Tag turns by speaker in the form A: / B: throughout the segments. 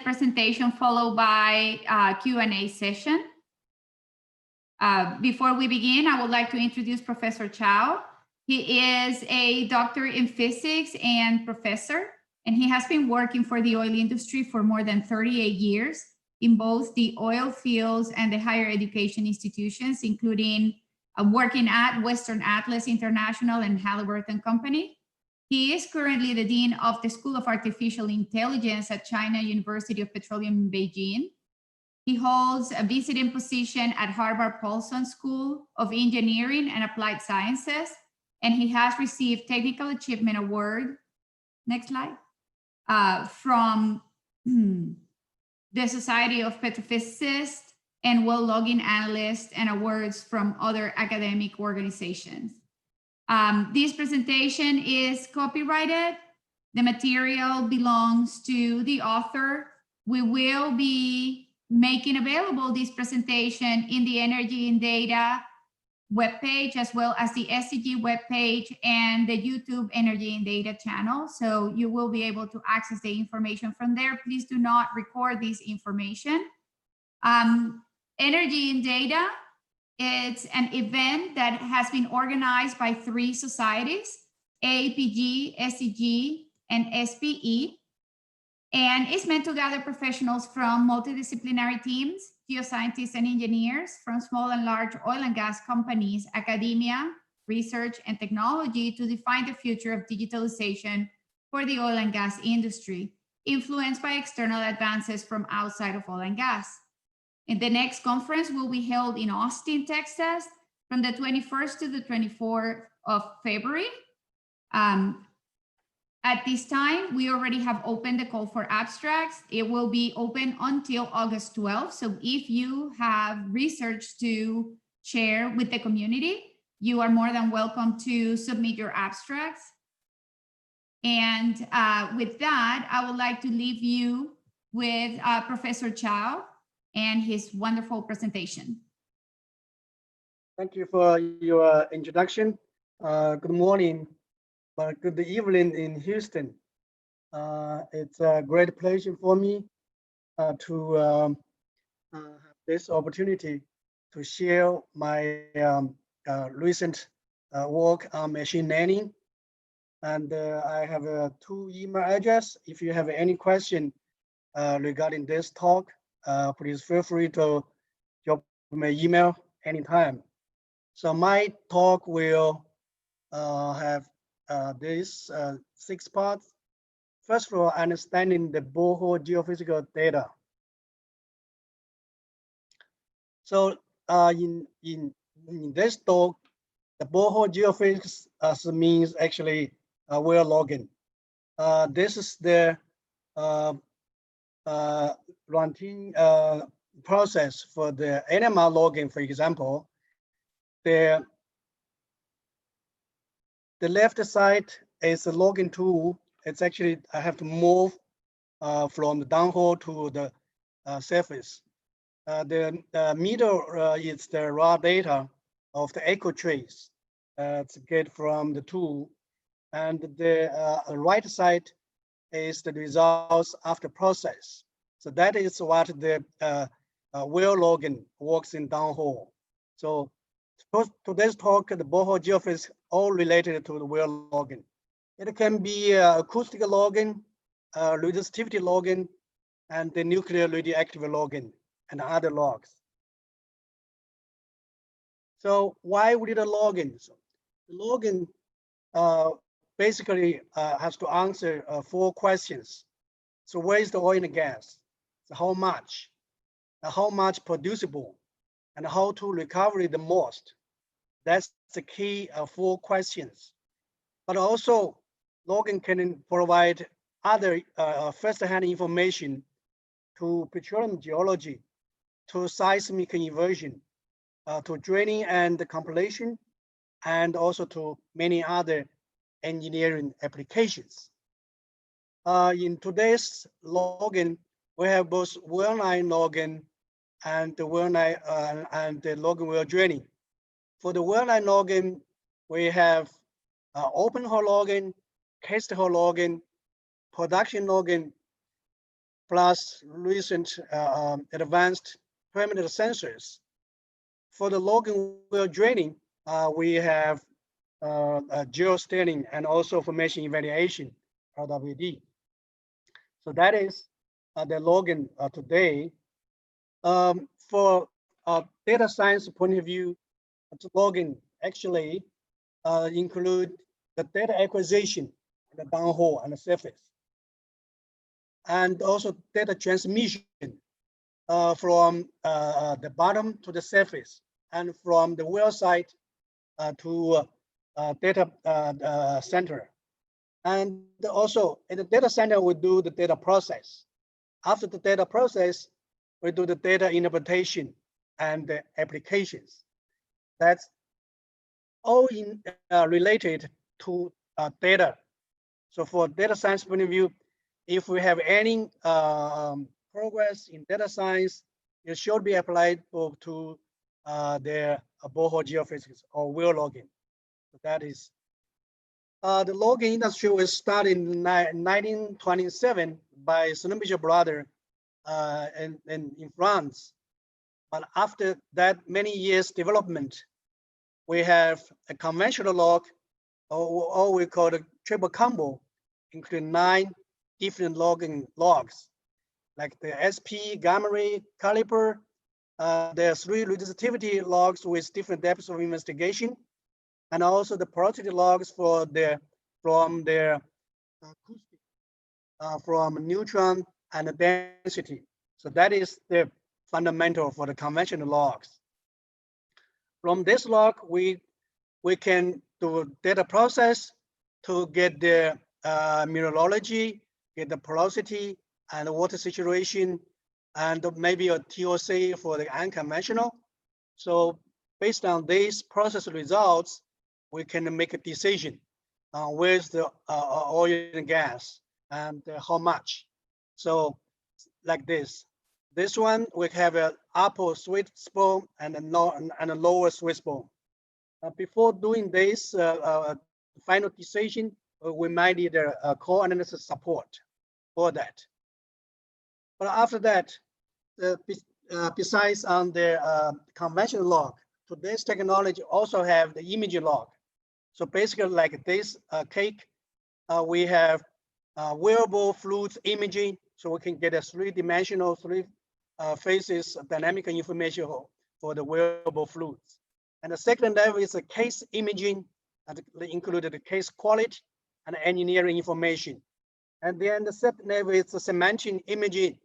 A: presentation followed by a Q&A session. Before we begin, I would like to introduce Professor Chow. He is a doctor in physics and professor, and he has been working for the oil industry for more than 38 years in both the oil fields and the higher education institutions, including working at Western Atlas International and Halliburton Company. He is currently the Dean of the School of Artificial Intelligence at China University of Petroleum in Beijing. He holds a visiting position at Harvard Paulson School of Engineering and Applied Sciences, and he has received Technical Achievement Award, next slide, from the Society of Petrophysicists and Well Logging Analysts, and awards from other academic organizations. This presentation is copyrighted. The material belongs to the author. We will be making available this presentation in the Energy and Data webpage, as well as the SCG webpage and the YouTube Energy and Data channel. So you will be able to access the information from there. Please do not record this information. Energy and Data, it's an event that has been organized by 3 societies, AAPG, SCG, and SPE. And it's meant to gather professionals from multidisciplinary teams, geoscientists and engineers from small and large oil and gas companies, academia, research, and technology to define the future of digitalization for the oil and gas industry, influenced by external advances from outside of oil and gas. And the next conference will be held in Austin, Texas, from the 21st to the 24th of February. At this time, we already have opened the call for abstracts. It will be open until August 12th. So if you have research to share with the community, you are more than welcome to submit your abstracts. And with that, I would like to leave you with Professor Chow and his wonderful presentation.
B: Thank you for your introduction. Good morning. Good evening in Houston. It's a great pleasure for me to have this opportunity to share my recent work on machine learning. And I have 2 email addresses. If you have any question regarding this talk, please feel free to drop my email anytime. So my talk will have these 6 parts. First of all, understanding the borehole geophysical data. So in this talk, the borehole geophysics means actually well logging. This is the routine process for the NMR logging, for example. The left side is a logging tool. It's actually, I have to move from the downhole to the surface. The middle is the raw data of the echo trace to get from the tool. And the right side is the results after process. So that is what the well logging works in downhole. So today's talk, the borehole geophysics, all related to the well logging. It can be acoustic logging, resistivity logging, and the nuclear radioactive logging, and other logs. So why we did a logging? So the logging basically has to answer 4 questions. So where is the oil and gas? So how much producible, and how to recover the most? That's the key 4 questions. But also, logging can provide other first-hand information to petroleum geology, to seismic inversion, to drilling and compilation, and also to many other engineering applications. In today's logging, we have both well-line logging and the well-line and the logging well drilling. For the well-line logging, we have open hole logging, cased hole logging, production logging. plus recent advanced perimeter sensors. For the logging well drilling, we have geostaining and also formation evaluation, RWD. So that is the logging today. For data science point of view, logging actually include the data acquisition, the downhole and the surface, and also data transmission from the bottom to the surface, and from the well site to data center. And also in the data center, we do the data process. After the data process, we do the data interpretation and the applications. That's all related to data. So for data science point of view, if we have any progress in data science, it should be applied to the borehole geophysics or well logging. So that is the logging industry was started in 1927 by Schlumberger brother in France. But after that many years development, we have a conventional log, or we call the triple combo, including 9 different logging logs, like the SP, gamma ray, caliper. There are 3 resistivity logs with different depths of investigation, and also the porosity logs for from their acoustic, from neutron and the density. So that is the fundamental for the conventional logs. From this log, we can do data process to get the mineralogy, get the porosity and the water situation, and maybe a TOC for the unconventional. So based on these process results, we can make a decision on where's the oil and gas and how much. So like this. This one, we have an upper sweet spot and a lower sweet spot. Before doing this final decision, we might need a core analysis support for that. But after that, besides on the conventional log, today's technology also have the imaging log. So basically like this cake, we have wearable fluids imaging, so we can get a 3-dimensional, 3 phases dynamic information for the wearable fluids. And the second level is a case imaging, and included the case quality and engineering information. And then the third level is the semantic imaging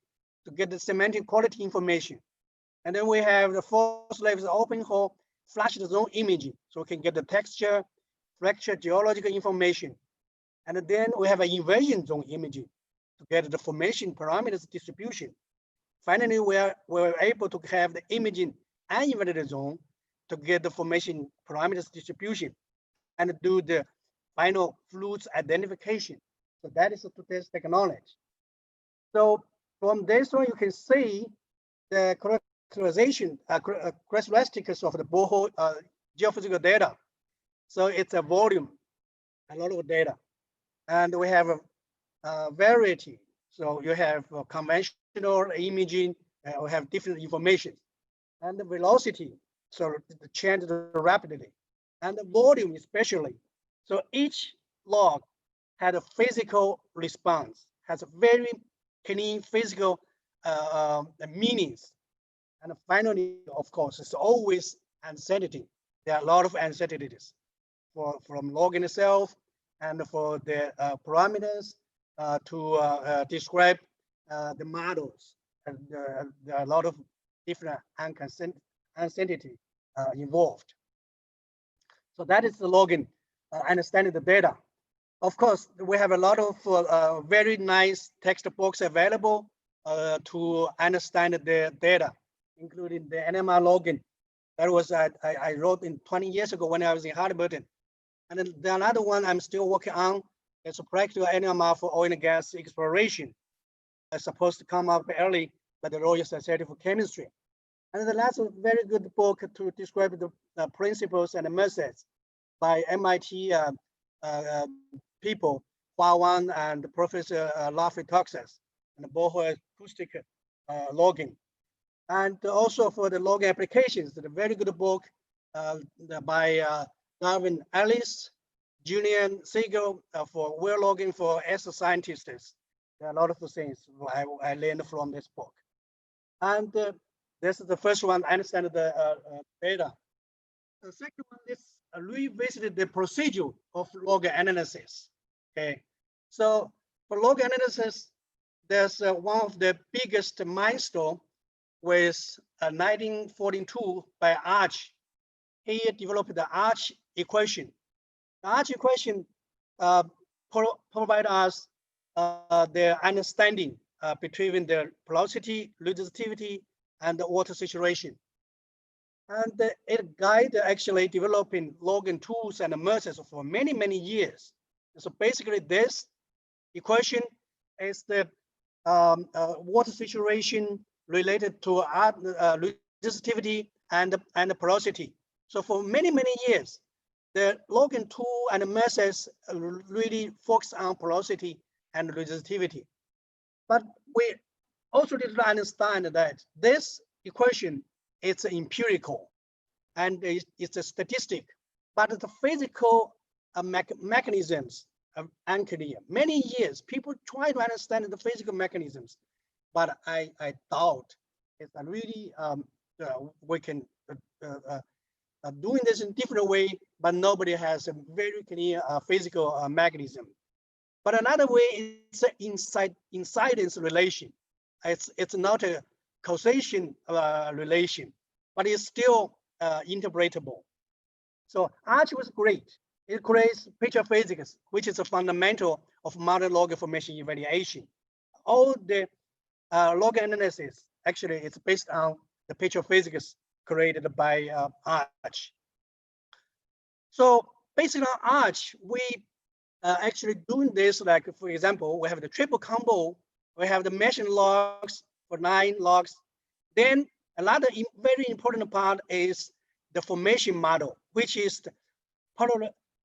B: to get the semantic quality information. And then we have the fourth level is open hole flash zone imaging, so we can get the texture, fracture, geological information. And then we have an inversion zone imaging to get the formation parameters distribution. Finally, we're able to have the imaging uninverted zone to get the formation parameters distribution and do the final fluids identification. So that is today's technology. So from this one, you can see the characterization, characteristics of the borehole geophysical data. So it's a volume, a lot of data. And we have a variety. So you have conventional imaging, we have different information, and the velocity, so the change rapidly, and the volume especially. So each log had a physical response, has a very clean physical meanings. And finally, of course, it's always uncertainty. There are a lot of uncertainties from logging itself and for the parameters to describe the models. And there are a lot of different uncertainty involved. So that is the logging, understanding the data. Of course, we have a lot of very nice textbooks available to understand the data, including the NMR logging. That was I wrote in 20 years ago when I was in Halliburton. And then the another one I'm still working on is a practical NMR for oil and gas exploration. It's supposed to come up early by the Royal Society for Chemistry. And the last very good book to describe the principles and the methods by MIT people, Hua Wang and Professor Lafay Toxas. and borehole acoustic logging. And also for the log applications, the very good book by Darwin Ellis, Julian Siegel for well logging for as scientists. There are a lot of things I learned from this book. And this is the first one, I understand the data. The second one is revisited the procedure of log analysis. Okay, so for log analysis, there's one of the biggest milestone with 1942 by Arch. He developed the Arch equation. The Arch equation provide us the understanding between the porosity, resistivity, and the water saturation. And it guide actually developing logging tools and methods for many, many years. So basically this equation is the water saturation related to resistivity and porosity. So for many, many years, the logging tool and methods really focus on porosity and resistivity. But we also need to understand that this equation is empirical and it's a statistic, but the physical mechanisms are unclear. Many years, people try to understand the physical mechanisms, but I doubt it's really we can doing this in different way, but nobody has a very clear physical mechanism. But another way is incidence relation. It's not a causation relation, but it's still interpretable. So Arch was great. It creates picture physics, which is a fundamental of modern log formation evaluation. All the log analysis, actually, it's based on the picture physics created by Arch. So based on Arch, we actually doing this, like for example, we have the triple combo, we have the meshing logs for 9 logs. Then another very important part is the formation model, which is the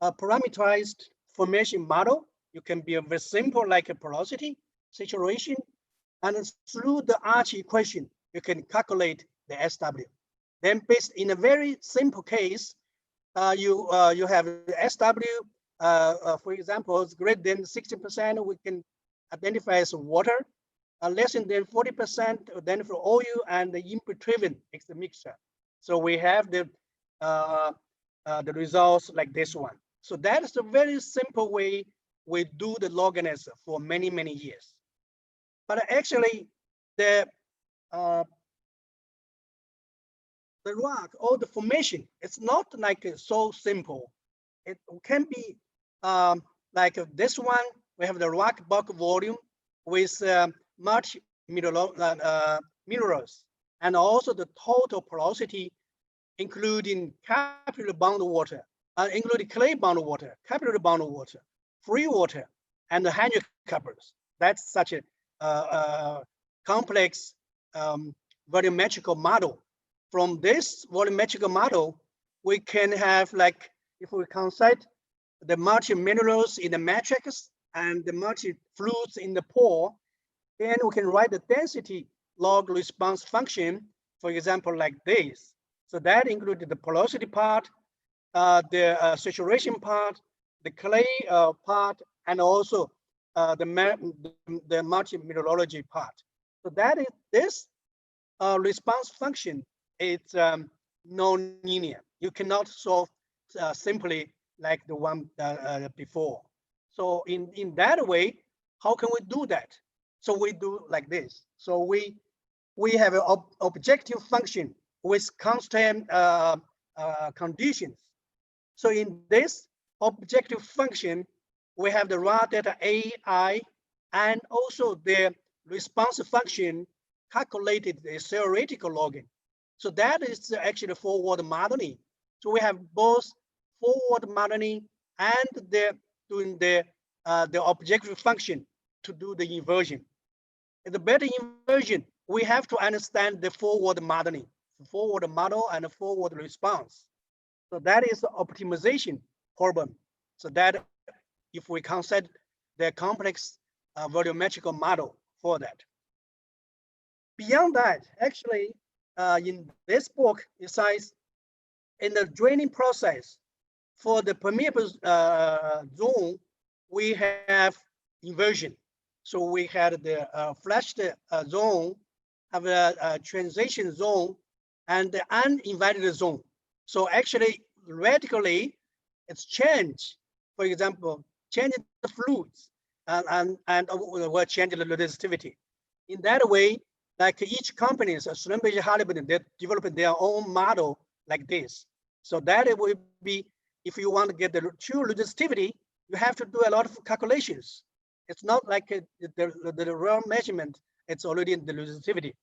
B: parameterized formation model. You can be very simple, like a porosity, saturation, and through the Arch equation, you can calculate the SW. Then based in a very simple case, you have SW, for example, it's greater than 60%, we can identify as water, less than 40%, then for oil, and the in between is the mixture. So we have the results like this one. So that is a very simple way we do the log analysis for many, many years. But actually, the rock or the formation, it's not like so simple. It can be like this one. We have the rock bulk volume with much minerals, and also the total porosity, including capillary bound water, including clay bound water, capillary bound water, free water, and the hydrocarbons. That's such a complex volumetrical model. From this volumetrical model, we can have, like, if we consider the multi-minerals in the matrix and the multi-fluids in the pore, then we can write the density log response function, for example, like this. So that included the porosity part, the saturation part, the clay part, and also the multi-mineralogy part. So that is this response function. It's non-linear. You cannot solve simply like the one before. So in that way, how can we do that? So we do like this. So we have an objective function with constant conditions. So in this objective function, we have the raw data AI, and also the response function calculated the theoretical logging. So that is actually forward modeling. So we have both forward modeling and doing the objective function to do the inversion. In the better inversion, we have to understand the forward modeling, forward model and the forward response. So that is the optimization problem. So that if we consider the complex volumetrical model for that. Beyond that, actually, in this book, it says in the draining process for the permeable zone, we have inversion. So we had the flashed zone, have a transition zone, and the uninvited zone. So actually, radically, it's changed. For example, changing the fluids and we're changing the resistivity. In that way, like each company, so Schlumberger, Halliburton, they developed their own model like this. So that it will be, if you want to get the true resistivity, you have to do a lot of calculations. It's not like the real measurement, it's already in the resistivity.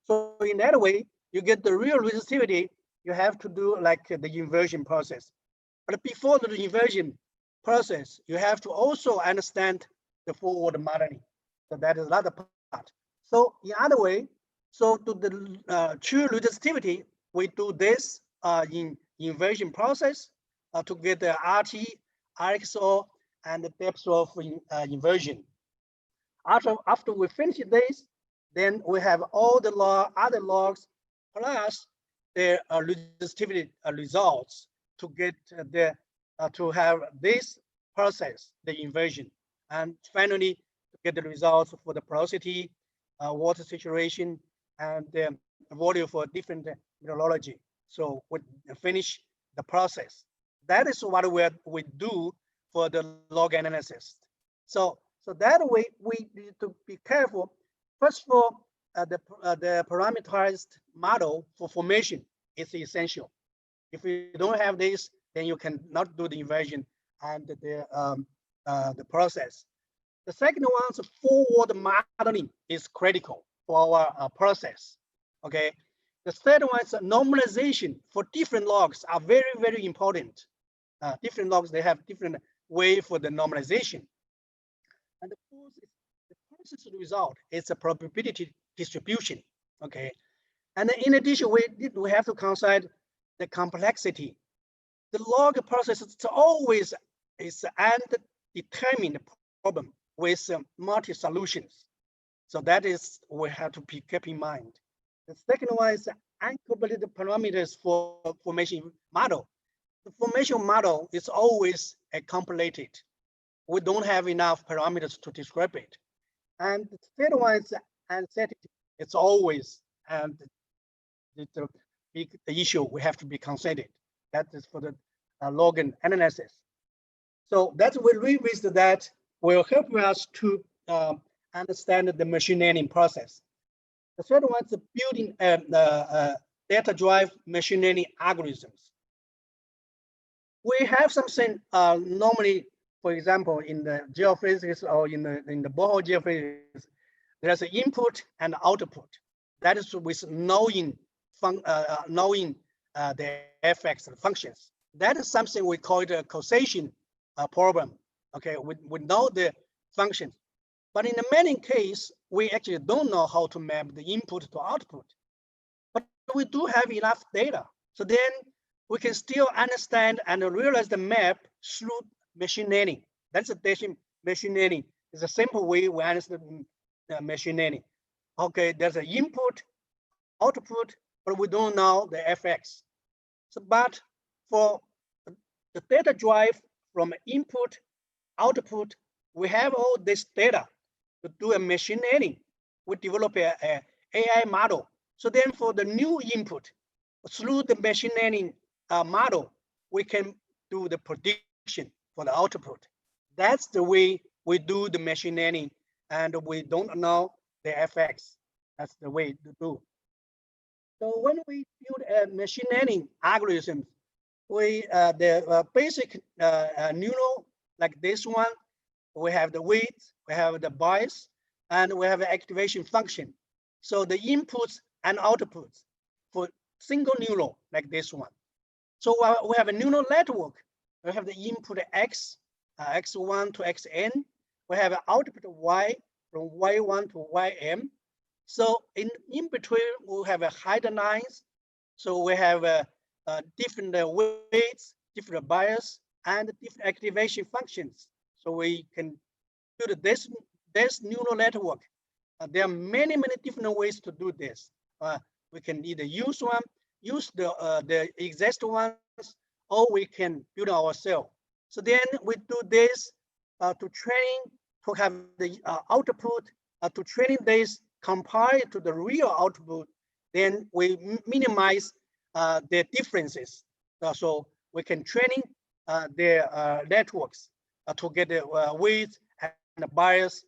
B: So in that way, you get the real resistivity, you have to do like the inversion process. But before the inversion process, you have to also understand the forward modeling. So that is another part. So in other way, so to the true resistivity, we do this in inversion process to get the RT, RXO, and the depth of inversion. After we finish this, then we have all the other logs plus the resistivity results to get to have this process, the inversion, and finally to get the results for the porosity, water saturation, and the volume for different mineralogy. So we finish the process. That is what we do for the log analysis. So that way we need to be careful. First of all, the parameterized model for formation is essential. If you don't have this, then you cannot do the inversion and the process. The second one is forward modeling is critical for our process. Okay. The third one is normalization for different logs are very, very important. Different logs, they have different way for the normalization. And the fourth is the process result. It's a probability distribution. Okay. And in addition, we have to consider the complexity. The log process is always an undetermined problem with multi-solutions. So that is we have to keep in mind. The second one is uncalculated parameters for formation model. The formation model is always complicated. We don't have enough parameters to describe it. And the third one is uncertainty. It's always and it's a big issue we have to be considered. That is for the log analysis. So that will revisit that will help us to understand the machine learning process. The third one is building data drive machine learning algorithms. We have something normally, for example, in the geophysics or in the borehole geophysics, there's an input and output. That is with knowing the effects and functions. That is something we call it a causation problem. Okay, we know the functions, but in many cases, we actually don't know how to map the input to output. But we do have enough data. So then we can still understand and realize the map through machine learning. That's a machine learning. It's a simple way we understand machine learning. Okay, there's an input, output, but we don't know the effects. So, but for the data drive from input, output, we have all this data to do a machine learning. We develop a AI model. So then for the new input, through the machine learning model, we can do the prediction for the output. That's the way we do the machine learning, and we don't know the effects. That's the way to do. So when we build a machine learning algorithm, we the basic neural like this one, we have the weight, we have the bias, and we have an activation function. So the inputs and outputs for single neural like this one. So we have a neural network. We have the input x, x1 to xn. We have an output y from y1 to ym. So in between, we have a hidden lines. So we have different weights, different bias, and different activation functions. So we can build this neural network there are many different ways to do this. We can either use the existing ones, or we can build ourselves. So then we do this to training, to have the output, to training this compared to the real output. Then we minimize the differences. So we can training their networks to get the weight and the bias,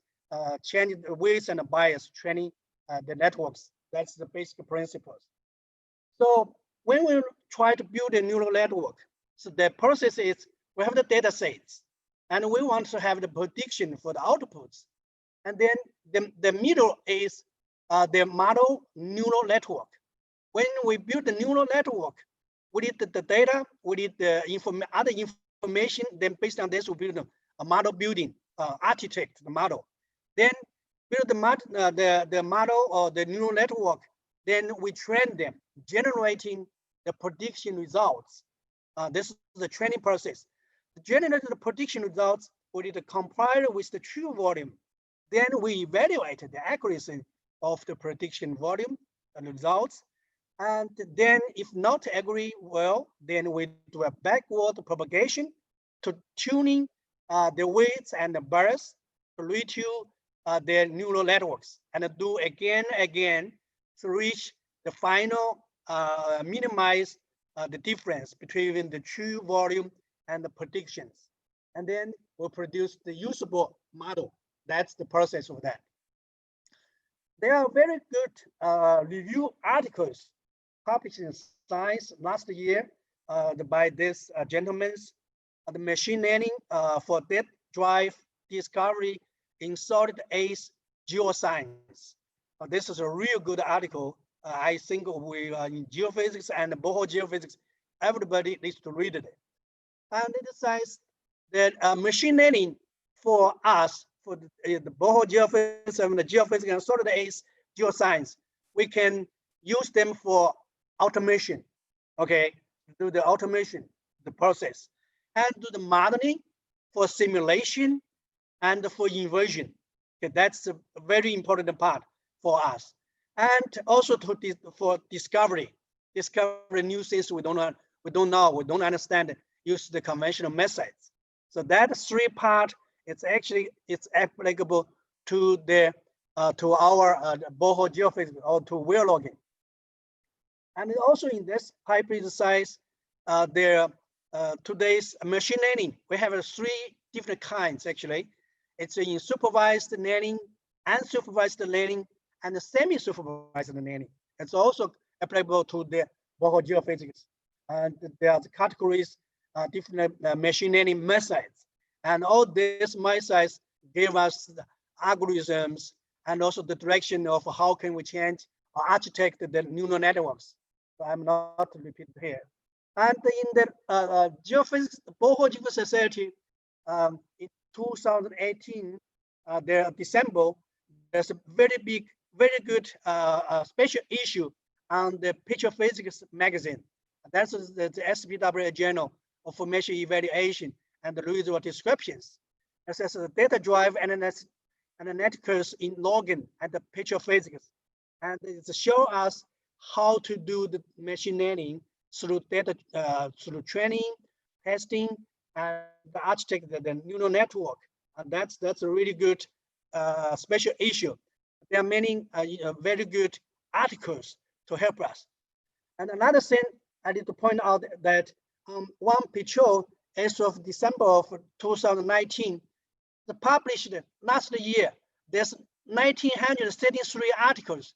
B: change the weights and the bias, training the networks. That's the basic principles. So when we try to build a neural network, so the process is we have the data sets, and we want to have the prediction for the outputs. And then the middle is the model neural network. When we build the neural network, we need the data, we need the other information. Then based on this, we build a model building architect, the model. Then build the model or the neural network. Then we train them, generating the prediction results. This is the training process. To generate the prediction results, we need to compare with the true volume. Then we evaluate the accuracy of the prediction volume and results. And then if not agree well, then we do a backward propagation to tuning the weights and the bias to retune their neural networks, and do again to reach the final minimize the difference between the true volume and the predictions. And then we'll produce the usable model. That's the process of that. There are very good review articles published in Science last year by this gentleman, the machine learning for depth drive discovery in solid phase geoscience. This is a real good article. I think we in geophysics and Borehole Geophysics, everybody needs to read it. And it says that machine learning for us, for the Borehole Geophysics and the geophysics and solid phase geoscience, we can use them for automation, okay? Do the automation, the process, and do the modeling for simulation and for inversion. Okay, that's a very important part for us. And also for discovery new things we don't know, we don't understand, use the conventional methods. So that three part, it's applicable to the to our Borehole Geophysics or to whale logging. And also in this pipe exercise, today's machine learning, we have three different kinds actually. It's in supervised learning, unsupervised learning, and the semi-supervised learning. It's also applicable to the Borehole Geophysics. And there are the categories, different machine learning methods. And all these methods give us the algorithms and also the direction of how can we change or architect the neural networks. So I'm not to repeat here. And in the geophysics, Borehole Geophysics Society, in 2018, December, there's a very good special issue on the Picture Physics magazine. That's the SPWA Journal of Formation Evaluation and the result descriptions. It says the data drive analytics in logging and the picture physics. And it shows us how to do the machine learning through data, through training, testing, and the architect the neural network. And that's a really good special issue. There are many very good articles to help us. And another thing I need to point out that one picture as of December of 2019, the published last year, there's 1,933 articles.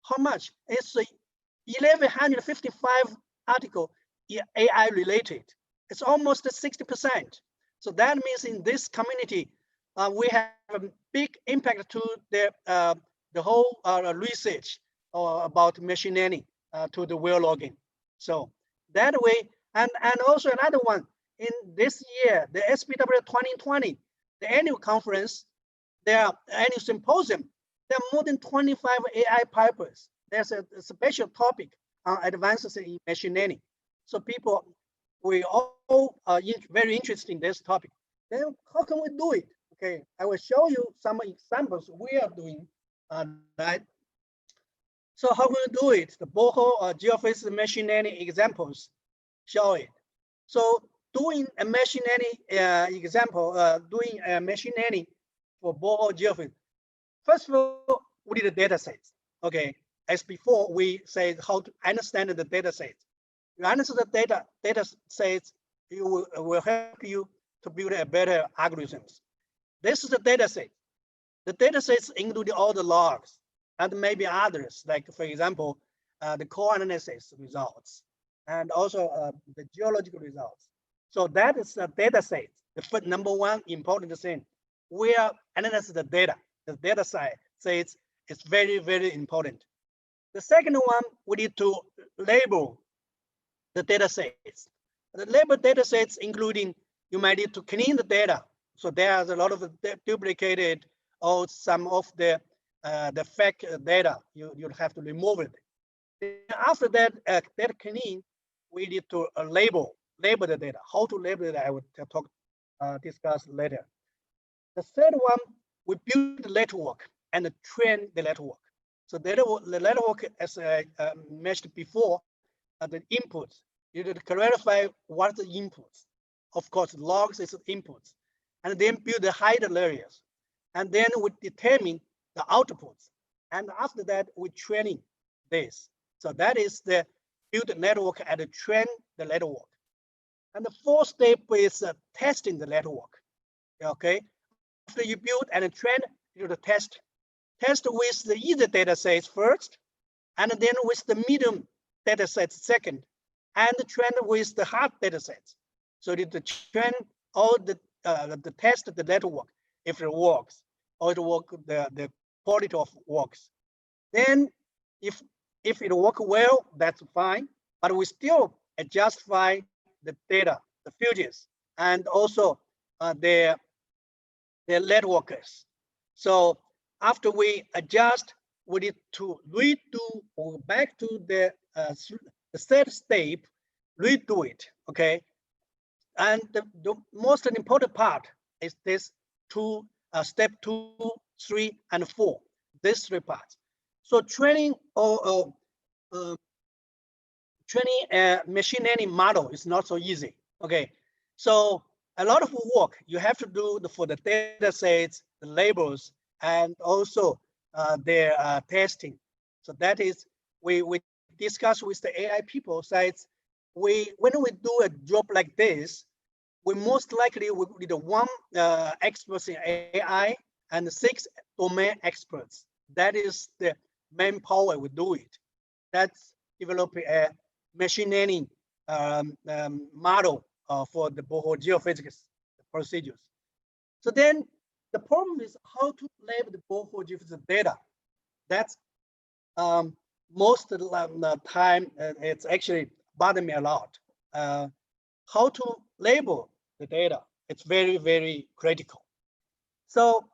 B: How much? It's 1,155 articles AI related. It's almost 60%. So that means in this community, we have a big impact to the whole research about machine learning to the whale logging. So that way, and also another one, in this year, the SPW 2020, the annual conference, their annual symposium, there are more than 25 AI papers. There's a special topic on advances in machine learning. So people, we all are very interested in this topic. Then how can we do it? Okay, I will show you some examples we are doing Right. So how we do it? The borehole geophysics machine learning examples show it. So doing a machine learning example, doing a machine learning for borehole geophysics. First of all, we need a data set. Okay, as before, we said how to understand the data set. You understand the data sets, you will help you to build a better algorithms. This is the data set. The data sets include all the logs and maybe others, like for example, the core analysis results and also the geological results. So that is the data set. The first, number one important thing, we are analyzing the data. The data side says it's very, very important. The second one, we need to label the data sets. The label data sets, including you might need to clean the data. So there's a lot of duplicated or some of the fake data. You have to remove it. Then after that, data cleaning, we need to label the data. How to label it, I will discuss later. The third one, we build the network and train the network. So the network, as I mentioned before, the inputs. You need to clarify what the inputs. Of course, logs is inputs, and then build the hidden layers, and then we determine the outputs. And after that, we training this. So that is the build the network and train the network. And the fourth step is testing the network. Okay, after you build and train, you do test with the easy data sets first, and then with the medium data sets second, and train with the hard data sets. So you train all the test the network if it works, or the quality of works. Then if it works well, that's fine. But we still justify the data, the fuses, and also their networkers. So after we adjust, we need to redo or back to the third step, redo it, okay? And the most important part is this step 2, 3, and 4, these 3 parts. So training training a machine learning model is not so easy, okay? So a lot of work you have to do for the data sets, the labels, and also their testing. So that is, we discuss with the AI people sites. When we do a job like this, we most likely will need 1 expert in AI and 6 domain experts. That is the manpower we do it. That's developing a machine learning model for the borehole geophysics procedures. So then the problem is how to label the borehole geophysics data. That's most of the time it's actually bothering me a lot. How to label the data, it's very, very critical. So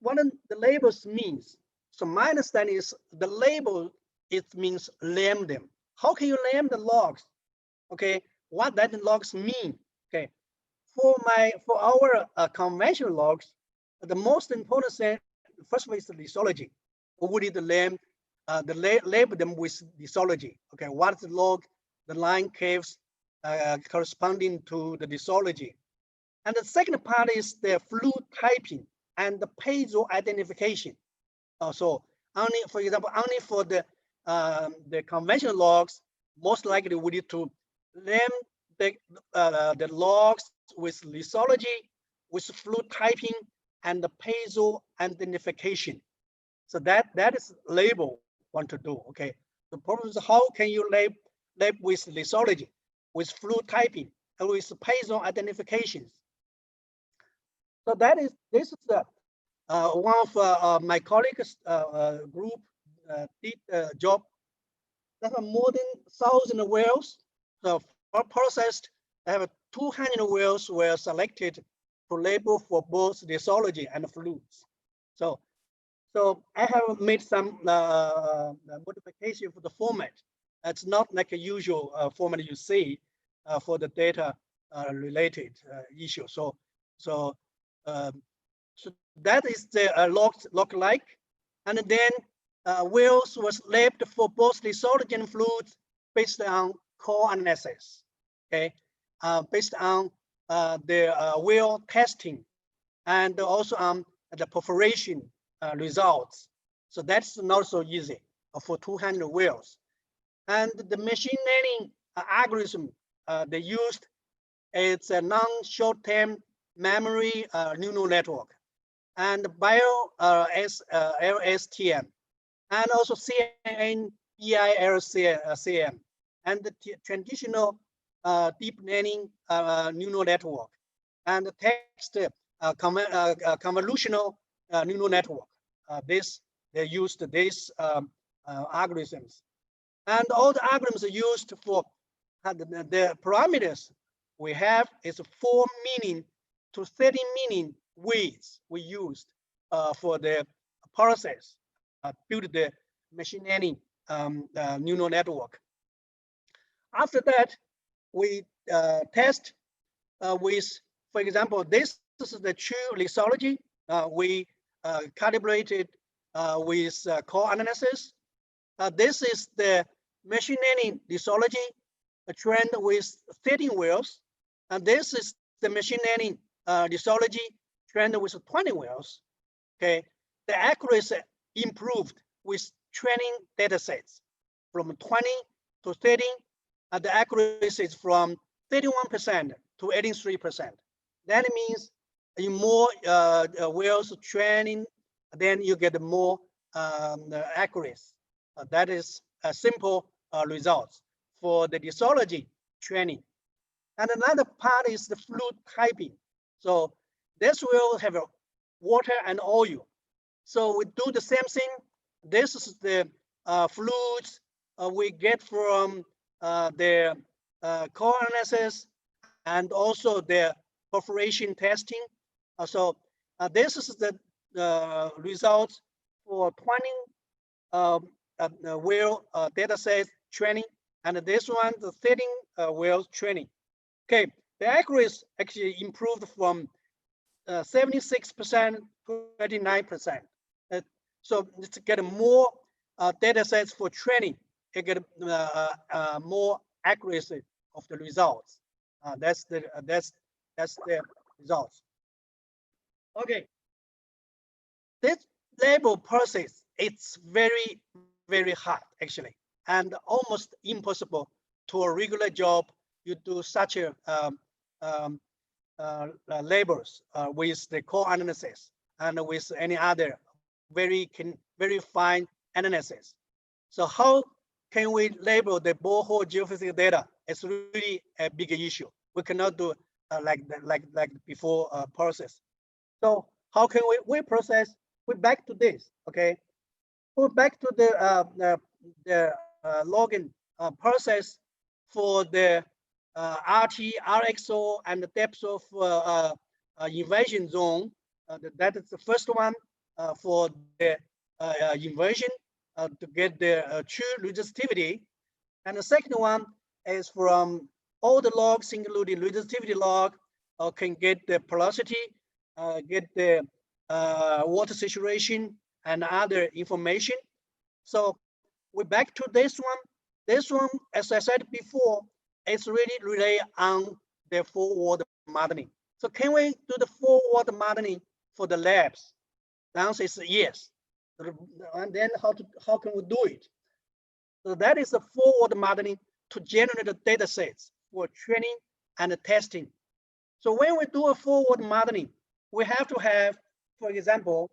B: what the labels means, so my understanding is the label, it means name them. How can you name the logs? Okay, what that logs mean? Okay, for our conventional logs, the most important thing, first of all, is the lithology. We need to name, label them with lithology. Okay, what is the log, the line caves corresponding to the lithology. And the second part is the fluid typing and the piezo identification. So only, for example, only for the conventional logs, most likely we need to name the logs with lithology, with fluid typing, and the piezo identification. So that is label want to do. Okay. The problem is how can you label with lithology, with fluid typing, and with piezo identifications. So this is one of my colleagues group did a job. They have more than 1,000 wells. So processed, they have 200 wells were selected to label for both lithology and fluids. So I have made some modification for the format. It's not like a usual format you see for the data related issue. So So that is the log-like. And then wells was labeled for both lithology and fluids based on core analysis, okay, based on the well testing and also on the perforation results. So that's not so easy for 200 wells. And the machine learning algorithm they used is a non-short-term memory neural network and LSTM, and also CNN, BILCM, and the traditional deep learning neural network, and the text convolutional neural network. They used these algorithms, and all the algorithms are used for the parameters we have is 4 million to 30 million weights we used for the process, build the machine learning neural network. After that, we test with, for example, this is the true lithology. We calibrated with core analysis. This is the machine learning lithology trained with 13 wells. And this is the machine learning lithology trained with 20 wells. Okay, the accuracy improved with training data sets from 20 to 30, and the accuracy is from 31% to 83%. That means in more wells training, then you get more accuracy. That is a simple results for the lithology training. And another part is the fluid typing. So this will have a water and oil. So we do the same thing. This is the fluids we get from the core analysis and also the perforation testing. So this is the results for 20 well data set training, and this one the 13 well training. Okay, the accuracy actually improved from 76% to 39%. So to get more data sets for training, you get more accuracy of the results. That's the results. Okay, this label process it's very hard actually, and almost impossible to a regular job. You do such a labels with the core analysis and with any other very fine analysis. So how can we label the borehole geophysical data? It's really a big issue. We cannot do like before process. So how can we process? We're back to this, okay? We're back to the login process for the RT, RXO, and the depth of inversion zone. That is the first one for the inversion to get the true resistivity. And the second one is from all the logs, including resistivity log, can get the porosity, get the water saturation, and other information. So we're back to this one. This one, as I said before, it's really rely on the forward modeling. So can we do the forward modeling for the labs? The answer is yes. And then how can we do it? So that is the forward modeling to generate the data sets for training and testing. So when we do a forward modeling, we have to have, for example,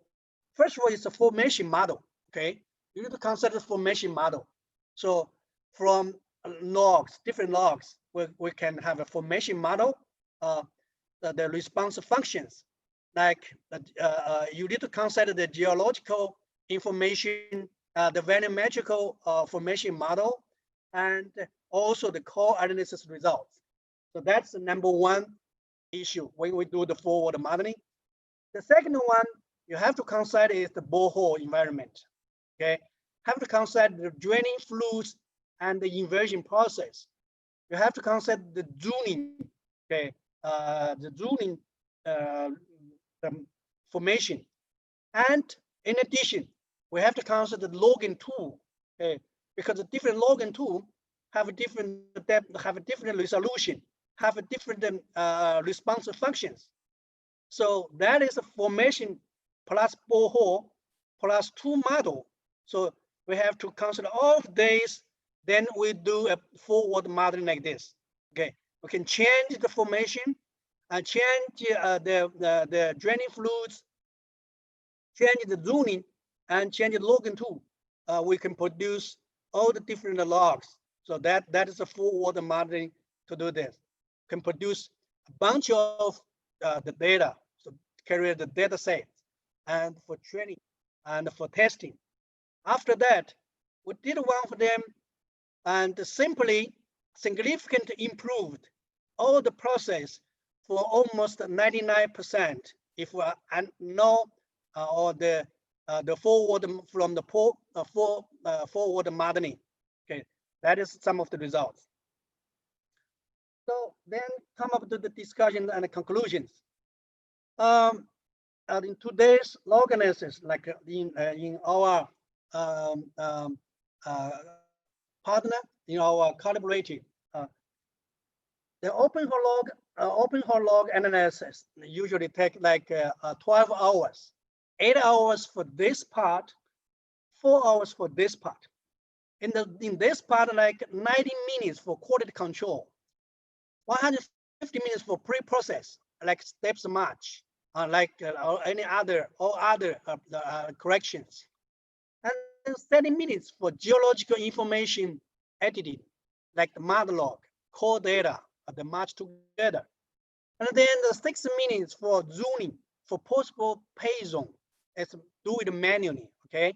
B: first of all, it's a formation model, okay? You need to consider the formation model. So from logs, different logs, we can have a formation model, the response functions. Like you need to consider the geological information, the volumetrical formation model, and also the core analysis results. So that's the number one issue when we do the forward modeling. The second one you have to consider is the borehole environment. Okay, have to consider the draining fluids and the inversion process. You have to consider the zoning. Okay, the zoning formation. And in addition, we have to consider the logging tool, okay? Because the different logging tool have a different depth, have a different resolution, have a different response functions. So that is a formation plus borehole plus 2 model. So we have to consider all of these. Then we do a forward modeling like this. Okay, we can change the formation and change the draining fluids, change the zoning, and change the logging tool. We can produce all the different logs. So that is a forward modeling to do this. Can produce a bunch of the data, so carry the data sets, and for training and for testing. After that, we did one for them and simply significantly improved all the process for almost 99%. If we know or the forward from the forward modeling. Okay, that is some of the results. So then come up to the discussion and the conclusions. In today's log analysis, like in our partner, in our collaborative, the open hole log analysis usually take like 12 hours, 8 hours for this part, 4 hours for this part. In this part, like 90 minutes for quality control, 150 minutes for pre-process, like steps match, like any other corrections, and 30 minutes for geological information editing, like the mud log, core data, the match together. And then the 6 minutes for zoning for possible pay zone, as do it manually, okay?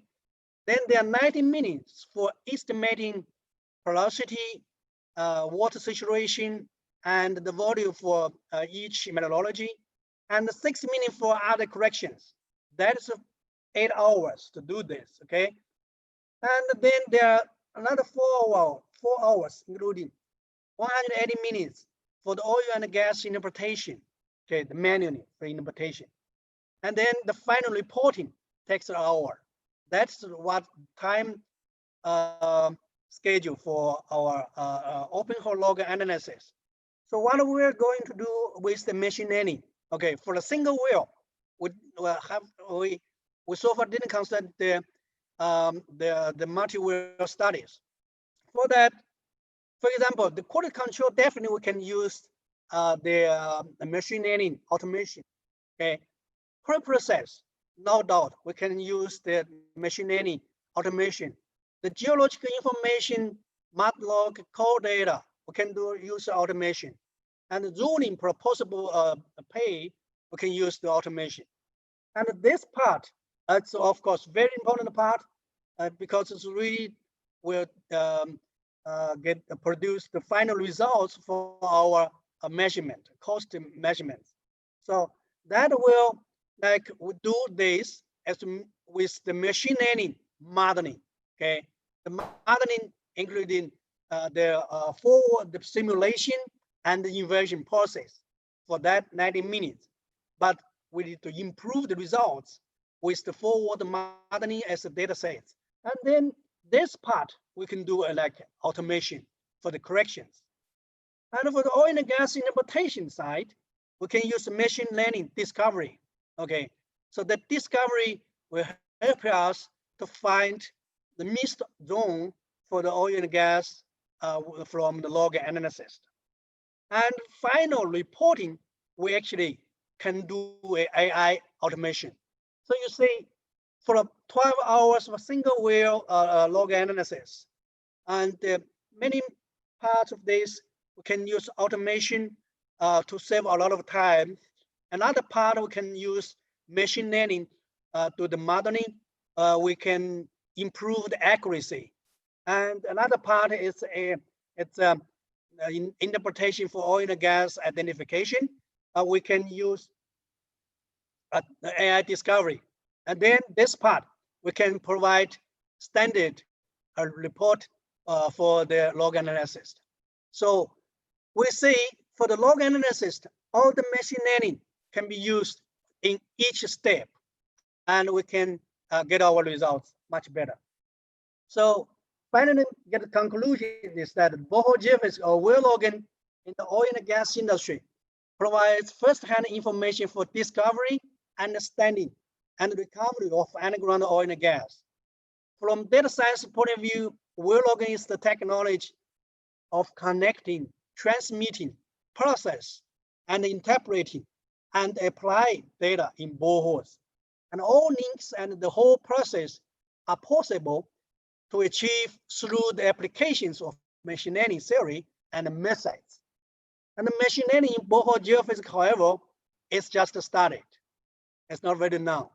B: Then there are 90 minutes for estimating porosity, water saturation, and the volume for each methodology, and 6 minutes for other corrections. That is 8 hours to do this, okay? And then there are another 4 hours, including 180 minutes for the oil and gas interpretation, okay, the manually for interpretation. And then the final reporting takes an hour. That's what time schedule for our open hole log analysis. So what we're going to do with the machine learning, okay, for a single well, we so far didn't consider the multi-well studies. For that, for example, the quality control, definitely we can use the machine learning automation. Okay, pre-process, no doubt we can use the machine learning automation. The geological information, mud log, core data, we can use automation. And the zoning for possible pay, we can use the automation. And this part, that's of course very important part because it's really will produce the final results for our measurement, cost measurements. So that will we do this as with the machine learning modeling. Okay, the modeling including the simulation and the inversion process for that 90 minutes. But we need to improve the results with the forward modeling as a data sets. And then this part, we can do like automation for the corrections. And for the oil and gas interpretation side, we can use machine learning discovery. Okay, so the discovery will help us to find the missed zone for the oil and gas from the log analysis. And final reporting, we actually can do AI automation. So you see, for 12 hours of a single well log analysis, and many parts of this, we can use automation to save a lot of time. Another part, we can use machine learning to the modeling. We can improve the accuracy. And another part is interpretation for oil and gas identification. We can use AI discovery. And then this part, we can provide standard report for the log analysis. So we see for the log analysis, all the machine learning can be used in each step, and we can get our results much better. So finally, get the conclusion is that borehole geophysics or well logging in the oil and gas industry provides first-hand information for discovery, understanding, and recovery of underground oil and gas. From data science point of view, well logging is the technology of connecting, transmitting, process, and interpreting, and apply data in boreholes. And all links and the whole process are possible to achieve through the applications of machine learning theory and methods. And the machine learning in borehole geophysics, however, is just started. It's not ready now.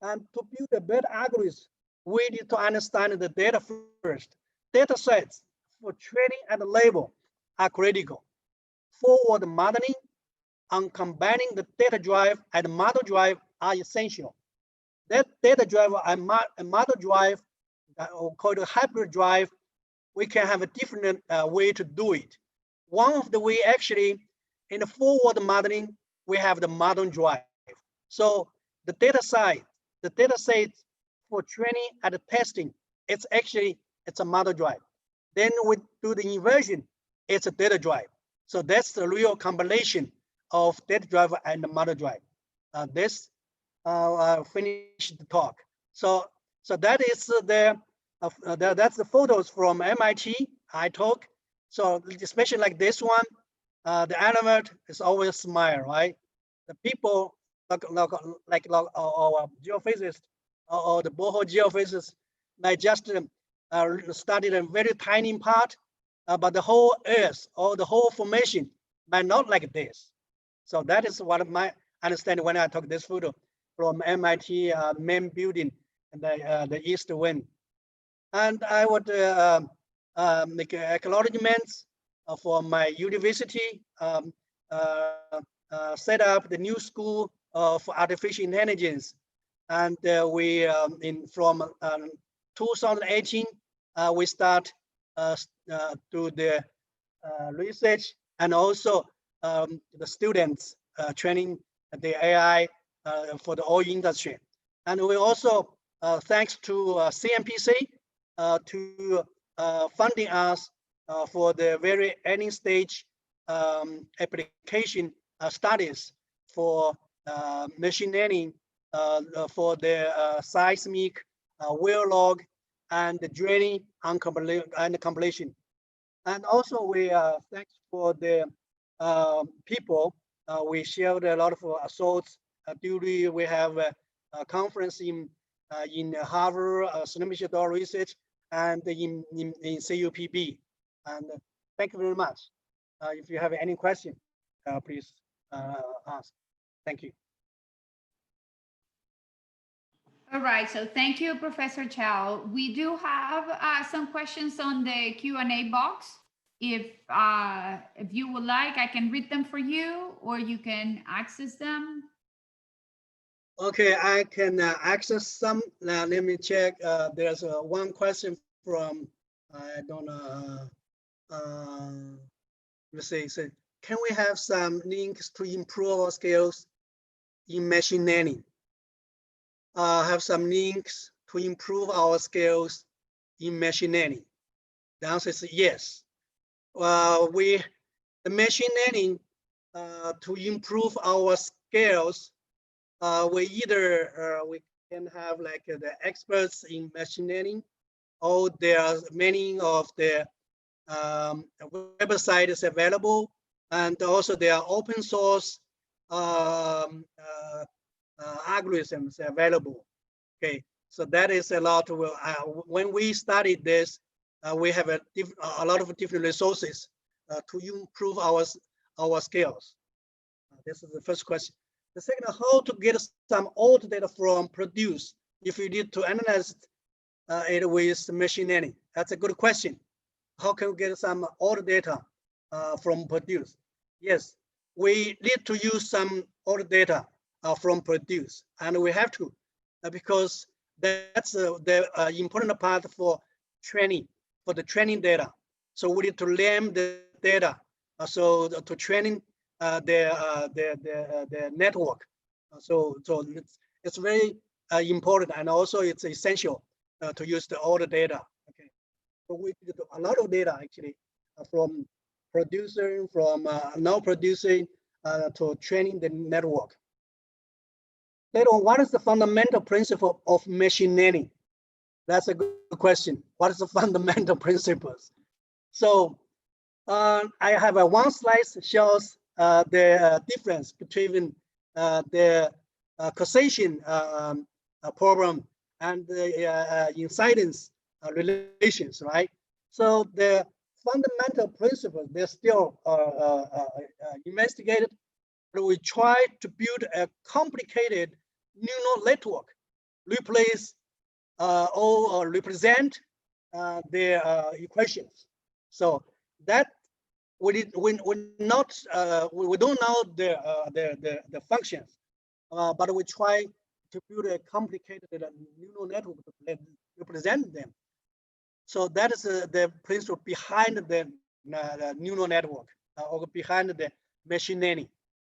B: And to build a better algorithm, we need to understand the data first. Data sets for training and label are critical. Forward modeling and combining the data drive and model drive are essential. That data drive and model drive, called a hybrid drive, we can have a different way to do it. One of the way actually in the forward modeling, we have the model drive. So the data set for training and testing, it's a model drive. Then we do the inversion, it's a data drive. So that's the real combination of data drive and the model drive. This finish the talk. So that is that's the photos from MIT I took. So especially like this one, the element is always smile, right? The people like our geophysicists or the borehole geophysicists, they just studied a very tiny part, but the whole earth or the whole formation might not like this. So that is what my understanding when I took this photo from MIT main building and the east wing. And I would make acknowledgements for my university, set up the new school for artificial intelligence. And we, from 2018, we start to the research and also the students training the AI for the oil industry. And we also, thanks to CNPC, to funding us for the very early stage application studies for machine learning for the seismic, well log, and the drilling and completion. And also we thanks for the people. We shared a lot of thoughts. During we have a conference in Harvard Cinematic Research and in CUPB. And thank you very much. If you have any question, please ask. Thank you.
A: All right, so thank you, Professor Chow. We do have some questions on the Q&A box. If you would like, I can read them for you, or you can access them.
B: Okay, I can access some. Let me check. There's one question from, I don't know, let's see, so can we have some links to improve our skills in machine learning? Have some links to improve our skills in machine learning? The answer is yes. The machine learning to improve our skills, we can have like the experts in machine learning, or there are many of the websites available, and also there are open source algorithms available. Okay, so that is a lot. When we studied this, we have a lot of different resources to improve our skills. This is the first question. The second, how to get some old data from produce if you need to analyze it with machine learning? That's a good question. How can we get some old data from produce? Yes, we need to use some old data from produce, and we have to because that's the important part for training, for the training data. So we need to learn the data, so to training the network. So it's very important, and also it's essential to use all the data. Okay, so we get a lot of data actually from producing, from now producing to training the network. Later on, what is the fundamental principle of machine learning? That's a good question. What is the fundamental principles? So I have one slide shows the difference between the causation problem and the incidence relations, right? So the fundamental principles, they're still investigated, but we try to build a complicated neural network, replace or represent their equations. So that we not we don't know the functions, but we try to build a complicated neural network to represent them. So that is the principle behind the neural network or behind the machine learning.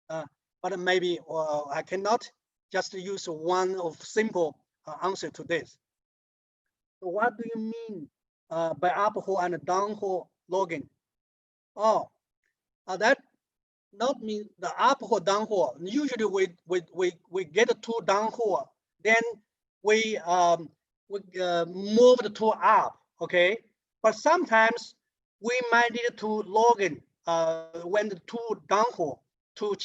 B: But maybe I cannot just use one of simple answer to this. So what do you mean by uphole and downhole logging? Oh, that not mean the uphole downhole. Usually we get to downhole, then we move the tool up. Okay, but sometimes we might need to log in when the tool downhole to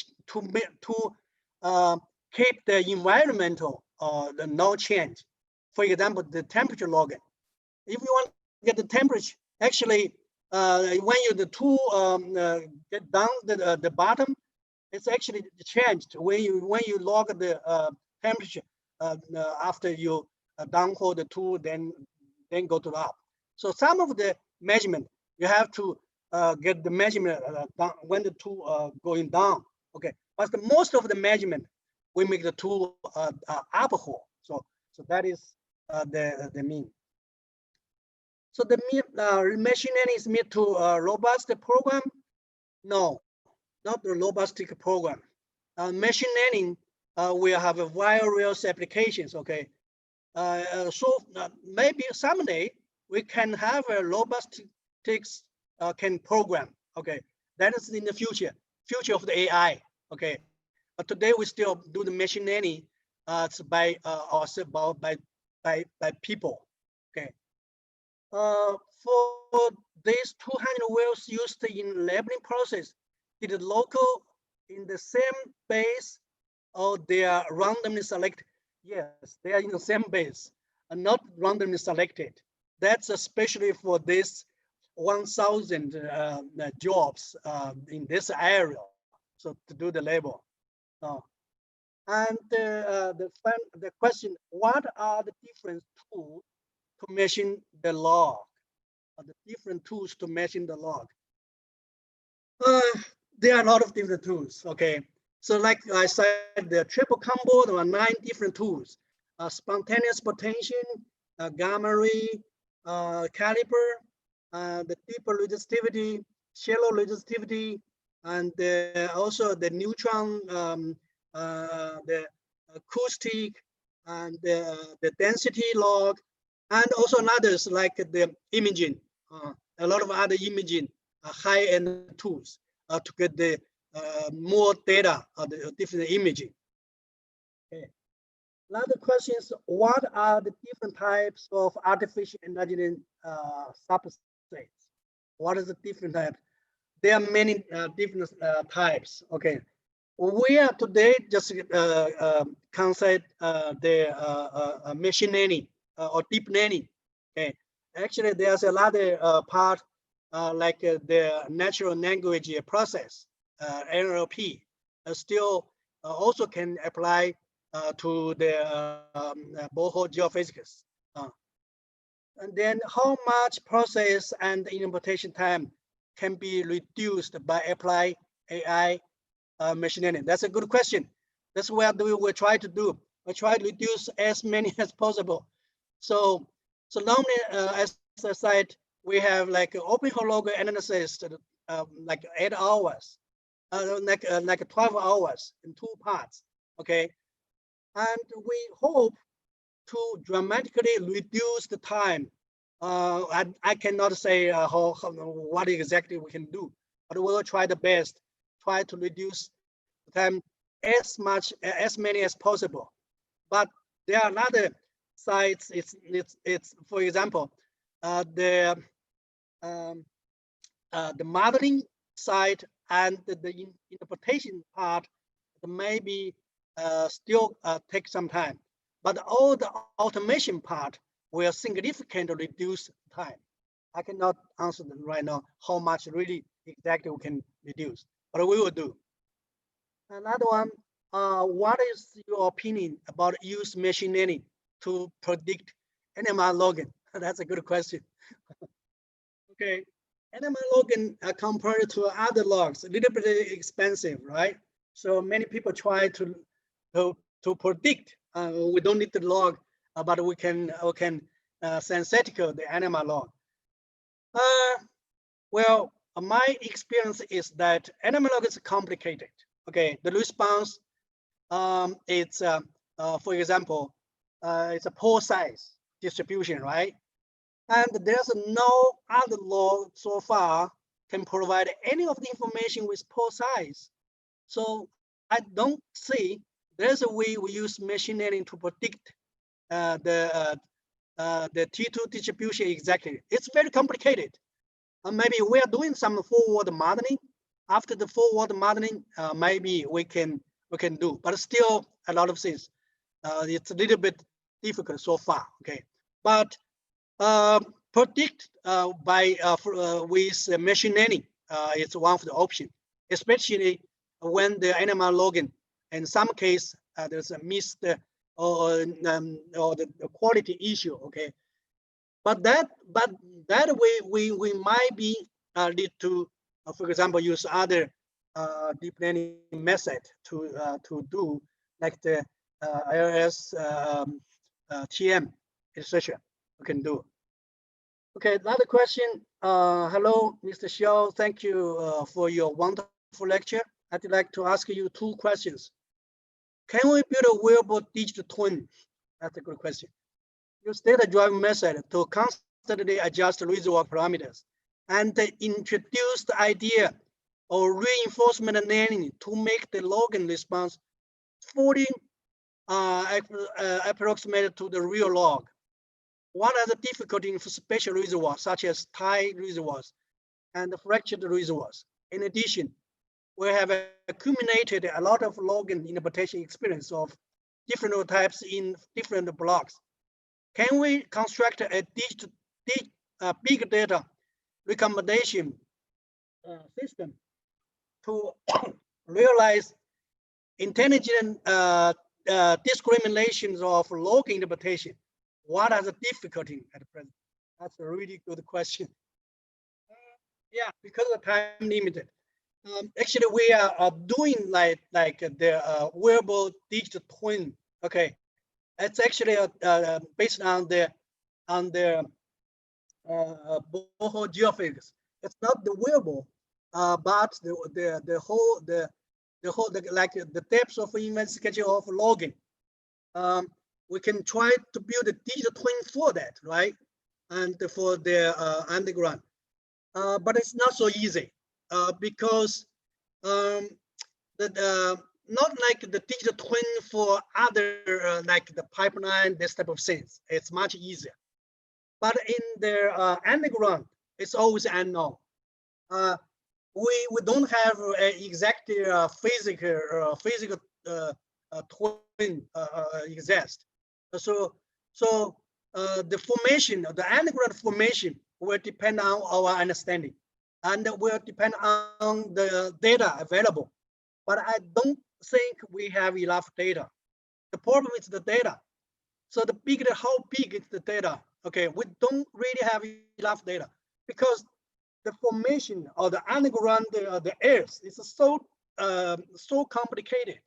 B: keep the environmental the no change. For example, the temperature logging. If you want to get the temperature, actually, when the tool get down the bottom, it's actually changed when you log the temperature after you downhole the tool, then go to the up. So some of the measurement you have to get the measurement down when the tool going down. Okay, but the most of the measurement we make the tool uphole. So that is the mean. So the machine learning is made to robust program? No, not the robust program. Machine learning will have a various applications. Okay, so maybe someday we can have a robust can program. Okay, that is in the future of the AI. Okay, but today we still do the machine learning by people. Okay. For these 200 wells used in labeling process, did the local in the same base or they are randomly selected? Yes, they are in the same base and not randomly selected. That's especially for this 1,000 jobs in this area. So to do the label. And the question, what are the different tools to measure the log? The different tools to measure the log. There are a lot of different tools. Okay, so like I said, the triple combo, there are 9 different tools: spontaneous potential, gamma ray, caliper, the deeper resistivity, shallow resistivity, and also the neutron, the acoustic, and the density log, and also others like the imaging, a lot of other imaging high-end tools to get the more data of the different imaging. Okay. Another question is, what are the different types of artificial intelligence substrates? What is the different type? There are many different types. Okay, we are today just concept the machine learning or deep learning. Okay, actually there's a lot of part like the natural language process, NLP, still also can apply to the Borehole Geophysics. And then how much process and interpretation time can be reduced by applying AI machine learning? That's a good question. That's what we will try to do. We try to reduce as many as possible. So normally, as I said, we have like open hole log analysis, like 8 hours, like 12 hours in 2 parts. okay? And we hope to dramatically reduce the time. I cannot say what exactly we can do, but we will try the best, try to reduce the time as many as possible. But there are other sides. It's for example, the um, the modeling side and the interpretation part maybe still take some time. But all the automation part will significantly reduce time. I cannot answer them right now how much really exactly we can reduce, but we will do. Another one, what is your opinion about use machine learning to predict NMR logging? That's a good question. Okay, NMR logging compared to other logs, a little bit expensive, right? So many people try to predict. We don't need the log, but we can synthetical the NMR log. Well, my experience is that NMR log is complicated. Okay, the response, it's for example, it's a pore size distribution, right? And there's no other log so far can provide any of the information with pore size. So I don't see there's a way we use machine learning to predict the T2 distribution exactly. It's very complicated. Maybe we are doing some forward modeling. After the forward modeling, maybe we can do, but still a lot of things. It's a little bit difficult so far. Okay, but predict with machine learning is one of the options, especially when the NMR logging. In some case, there's a missed or the quality issue. Okay, but that way we might be need to, for example, use other deep learning method to do like the IRS TM, etc. We can do. Okay, another question. Hello, Mr. Xiao. Thank you for your wonderful lecture. I'd like to ask you two questions. Can we build a wearable digital twin? That's a good question. Use data-driven method to constantly adjust reservoir parameters and introduce the idea of reinforcement learning to make the logging response fully approximated to the real log. What are the difficulties for special reservoirs, such as tie reservoirs and fractured reservoirs? In addition, we have accumulated a lot of logging interpretation experience of different types in different blocks. Can we construct a big data recommendation system to realize intelligent discriminations of log interpretation? What are the difficulties at present? That's a really good question. Yeah, because of time limited. Actually, we are doing like the wearable digital twin. Okay, it's actually based on the Borehole Geophysics. It's not the wearable, but the whole like the depth of investigation of logging. We can try to build a digital twin for that, right? And for the underground, but it's not so easy because not like the digital twin for other like the pipeline, this type of things. It's much easier. But in the underground, it's always unknown. We don't have an exact physical twin exist. So the formation, the underground formation, will depend on our understanding, and will depend on the data available. But I don't think we have enough data. The problem is the data. So how big is the data? Okay, we don't really have enough data because the formation of the underground, the earth is so complicated.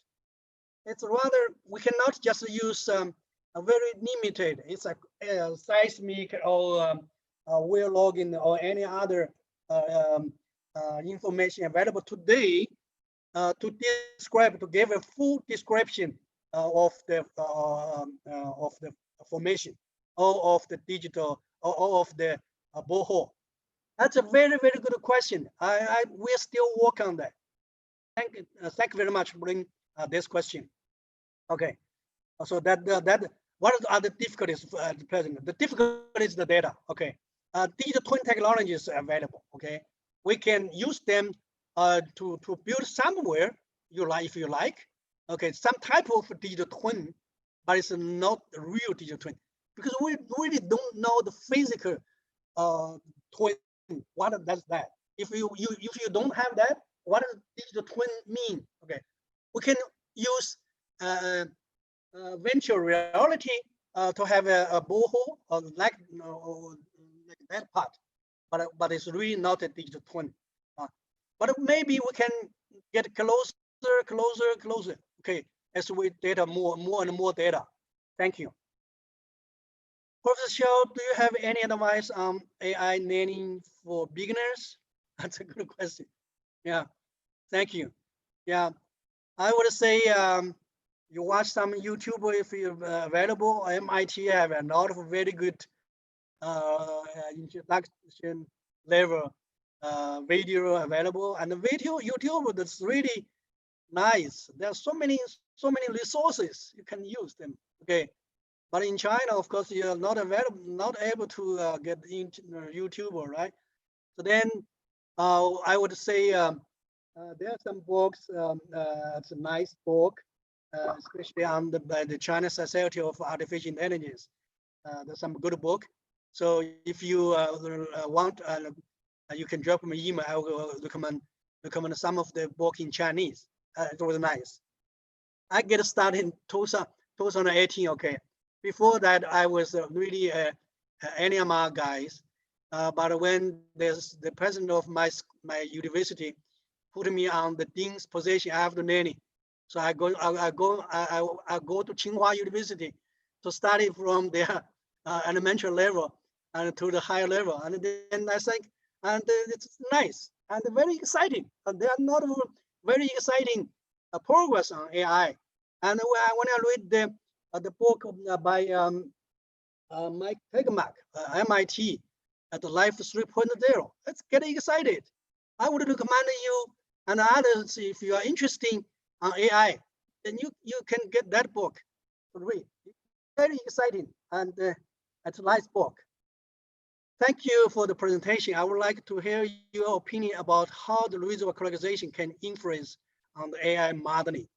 B: It's rather, we cannot just use a very limited, it's a seismic or well logging or any other information available today to give a full description of the formation, or of the digital, or of the borehole? That's a very, very good question. We're still working on that. Thank you very much for bringing this question. Okay, so what are the difficulties at the present? The difficulty is the data. Okay, digital twin technology is available. Okay, we can use them to build somewhere if you like. Okay, some type of digital twin, but it's not the real digital twin, because we really don't know the physical twin. What does that? If you don't have that, what does digital twin mean? Okay, we can use virtual reality to have a borehole like that part, but it's really not a digital twin. But maybe we can get closer. Okay, as we data more and more data. Thank you. Professor Xiao, do you have any advice on AI learning for beginners? That's a good question. Yeah, thank you. Yeah, I would say you watch some YouTube if you're available. MIT have a lot of very good introduction level video available, and the video YouTube that's really nice. There's so many resources you can use them. Okay, but in China, of course, you're not able to get into YouTube, right? So then I would say there are some books. It's a nice book, especially on by the China Society of Artificial Intelligence. There's some good book. So if you want, you can drop me an email. I will recommend some of the book in Chinese. It was nice. I get started in 2018. Okay, before that I was really NMR guys. But when there's the president of my university put me on the dean's position after learning, so I go to Tsinghua University to study from their elementary level and to the higher level, and then I think, and it's nice and very exciting. And there are not very exciting progress on AI. And when I read the book by Mike Tegmark, MIT, at the Life 3.0, let's get excited. I would recommend you and others, if you are interested on AI, then you can get that book to read. Very exciting, and it's a nice book. Thank you for the presentation. I would like to hear your opinion about how the reservoir characterization can influence on the AI modeling.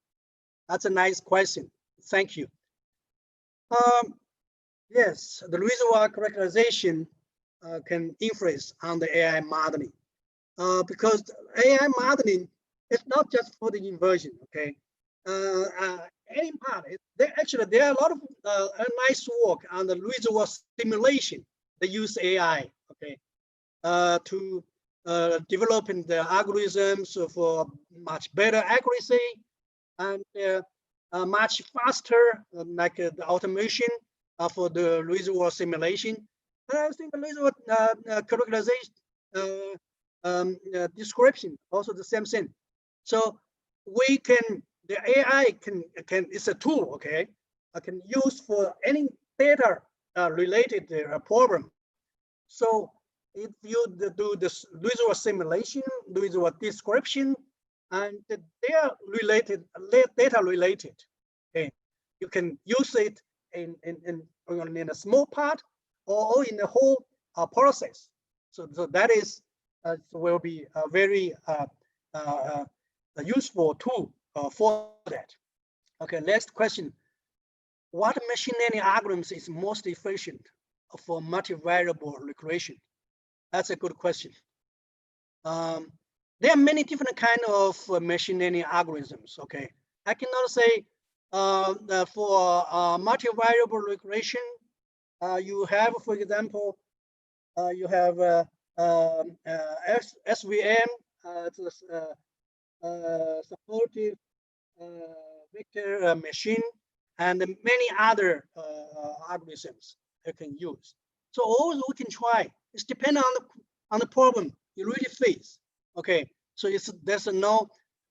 B: That's a nice question. Thank you. Yes, the reservoir characterization can influence on the AI modeling because AI modeling is not just for the inversion. Okay, any part. Actually, there are a lot of nice work on the reservoir simulation. They use AI, okay, to developing the algorithms for much better accuracy and much faster, like the automation for the reservoir simulation. And I think the reservoir characterization description also the same thing. So we can, the AI can it's a tool, okay, I can use for any data related problem. So if you do this reservoir simulation, reservoir description, and they are related, data related, okay, you can use it in a small part or in the whole process. So that is will be a very useful tool for that. Okay, next question. What machine learning algorithms is most efficient for multivariable regression? That's a good question. There are many different kind of machine learning algorithms. Okay, I cannot say for multivariable regression, you have, for example, you have SVM, supportive vector machine, and many other algorithms you can use. So all we can try. It's depending on the problem you really face. Okay, so there's no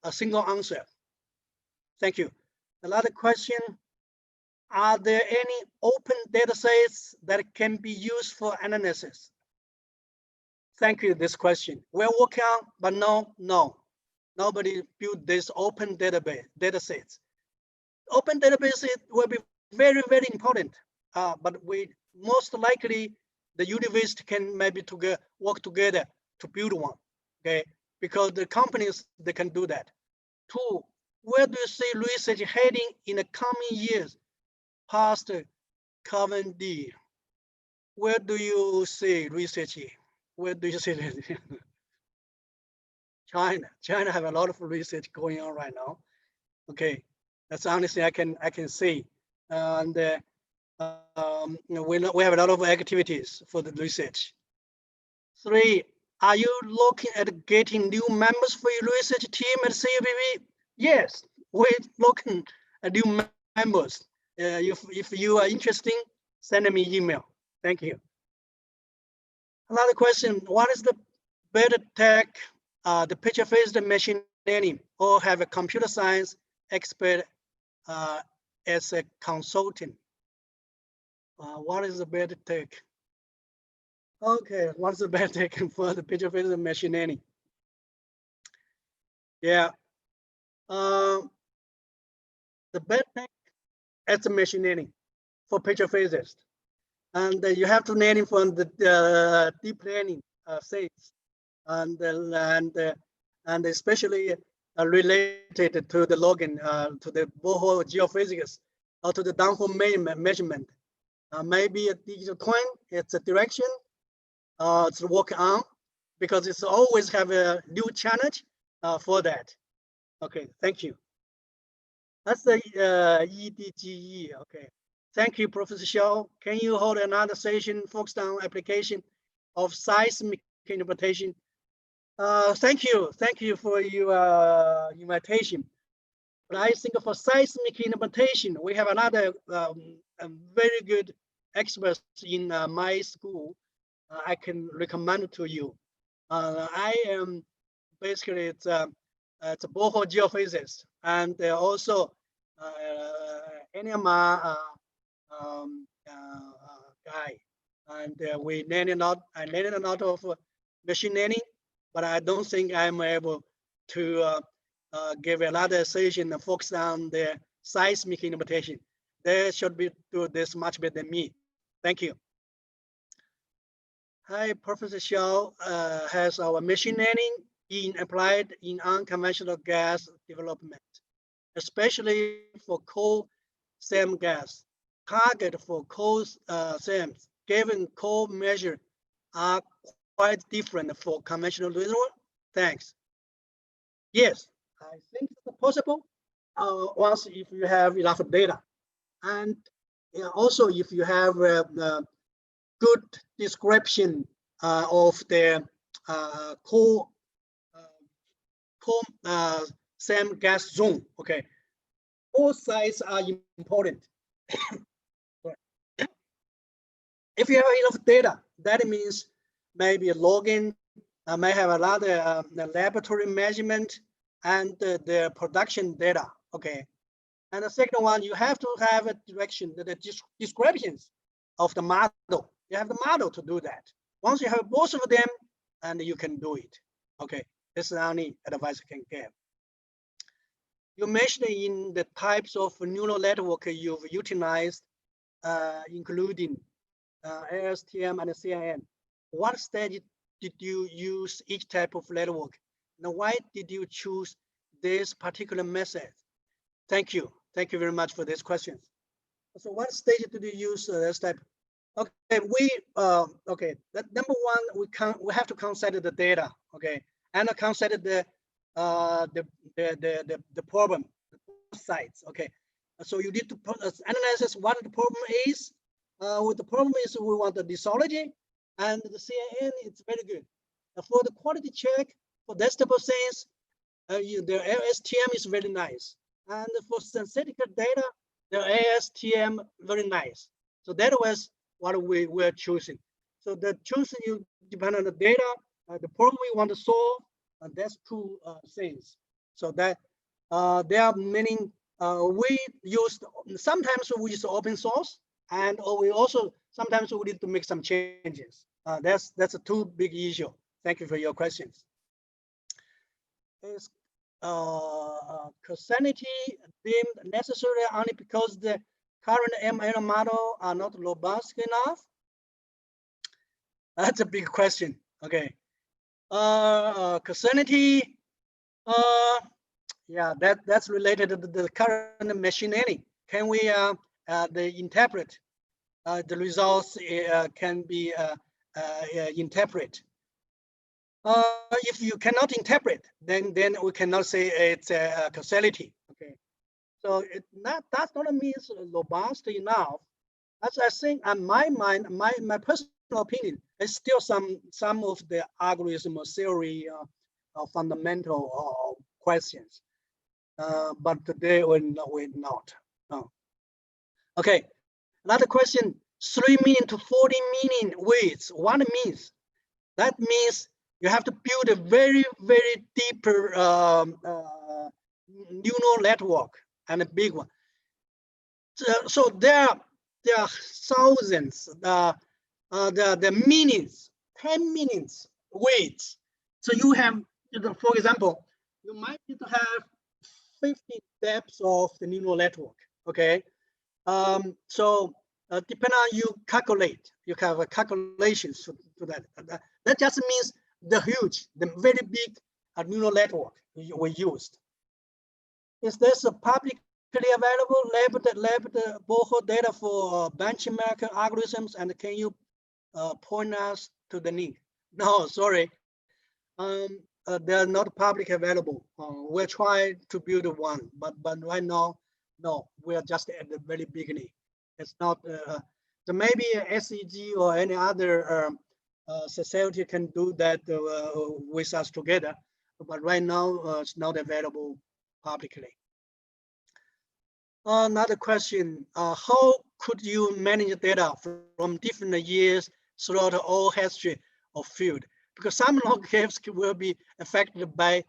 B: single answer. Thank you. Another question, are there any open data sets that can be used for analysis? Thank you, this question. We're working on, but no. Nobody built this open data sets. Open databases will be very, very important, but we most likely the university can maybe work together to build one, okay? Because the companies, they can do that. Two, where do you see research heading in the coming years past carbon D? Where do you see research? Where do you see it? China have a lot of research going on right now. Okay, that's the only thing I can see. And we have a lot of activities for the research. Three, are you looking at getting new members for your research team at CUBV? Yes, we're looking at new members. If you are interested, send me email. Thank you. Another question, what is the better tech, the picture-based machine learning, or have a computer science expert as a consultant? What is the better tech? Okay, what's the better tech for the picture-based machine learning? Yeah, the better tech as a machine learning for picture-based. And you have to learn from the deep learning sets, and especially related to the logging, to the borehole geophysics, or to the downhole measurement. Maybe a digital twin, it's a direction to work on, because it's always have a new challenge for that. Okay, thank you. That's the EDGE. Okay, thank you, Professor Xiao. Can you hold another session focused on application of seismic interpretation? Thank you for your invitation. But I think for seismic interpretation, we have another very good experts in my school. I can recommend to you. I am basically it's a Borehole Geophysics, and also NMR guy, and we learned a lot. I learned a lot of machine learning, but I don't think I'm able to give another session focused on the seismic interpretation. They should be do this much better than me. Thank you. Hi, Professor Xiao has our machine learning being applied in unconventional gas development, especially for coal seam gas. Target for coal seams given coal measure are quite different for conventional reservoir. Thanks. Yes, I think it's possible once if you have enough data, and also if you have good description of the coal seam gas zone. Okay, both sides are important. If you have enough data, that means maybe logging, may have a lot of laboratory measurement and the production data. Okay, and the second one, you have to have a direction, the descriptions of the model. You have the model to do that. Once you have both of them, and you can do it. Okay, this is the only advice I can give. You mentioned in the types of neural network you've utilized, including ASTM and CNN. What stage did you use each type of network? And why did you choose this particular method? Thank you. Thank you very much for this question. So what stage did you use this type? Okay, okay. That number one, we have to consider the data, okay, and consider the problem, the sides, okay. So you need to analyze what the problem is. What the problem is, we want the lithology, and the CNN it's very good. For the quality check for desktop science, the ASTM is very nice, and for synthetic data, the ASTM very nice. So that was what we were choosing. So the choosing you depend on the data, the problem we want to solve, and that's two things. So that there are many we use, sometimes we use open source, and we also sometimes we need to make some changes. That's a two big issue. Thank you for your questions. Is causality deemed necessary only because the current ML model are not robust enough? That's a big question. Okay. Causality, yeah, that's related to the current machine learning. Can we interpret the results can be interpret. If you cannot interpret, then we cannot say it's a causality. Okay, so that's not means robust enough. As I think, on my mind, my personal opinion, is still some of the algorithm or theory fundamental questions. But today we're not. No. Okay, another question: 3 million to 40 million weights. What it means? That means you have to build a very, very deeper neural network, and a big one. So there are thousands, the millions, 10 millions weights. So you have, for example, you might need to have 50 depths of the neural network. Okay, so depending on you calculate, you have a calculations to that. That just means the very big neural network we used. Is this a publicly available lab Borehole data for benchmark algorithms? And can you point us to the link? No, sorry. They are not public available. We're trying to build one, but right now, no, we are just at the very beginning. It's not. So maybe SEG or any other society can do that with us together, but right now it's not available publicly. Another question: how could you manage data from different years throughout the whole history of field? Because some log caves will be affected by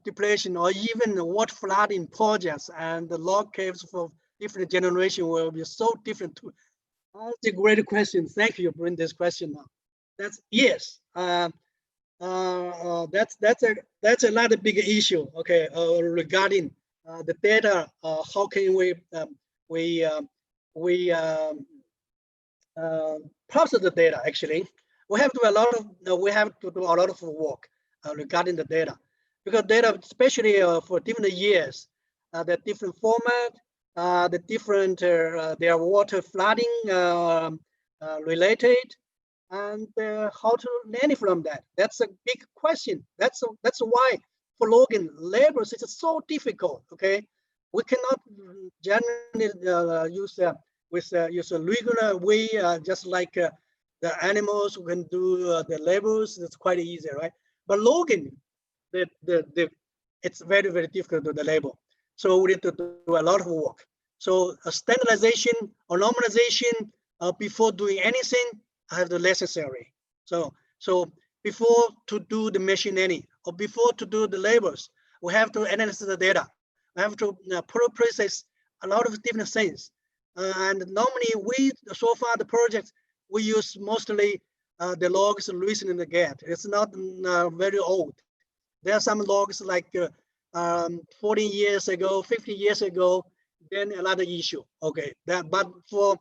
B: depletion or even water flooding projects, and the log caves for different generation will be so different too. That's a great question. Thank you for bringing this question now. That's yes. That's another big issue. Okay, regarding the data. How can we process the data? Actually, we have to do a lot of work regarding the data, because data, especially for different years, the different format, the different their water flooding related, and how to learn from that. That's a big question. That's why for logging labels it's so difficult. Okay, we cannot generally use use a regular way, just like the animals who can do the labels. It's quite easy, right? But logging, it's very, very difficult to do the label. So we need to do a lot of work. So a standardization or normalization before doing anything have the necessary. So before to do the machine learning or before to do the labels, we have to analyze the data. We have to process a lot of different things. And normally so far the project, we use mostly the logs recently the get. It's not very old. There are some logs like 40 years ago, 50 years ago, then another issue. Okay, but for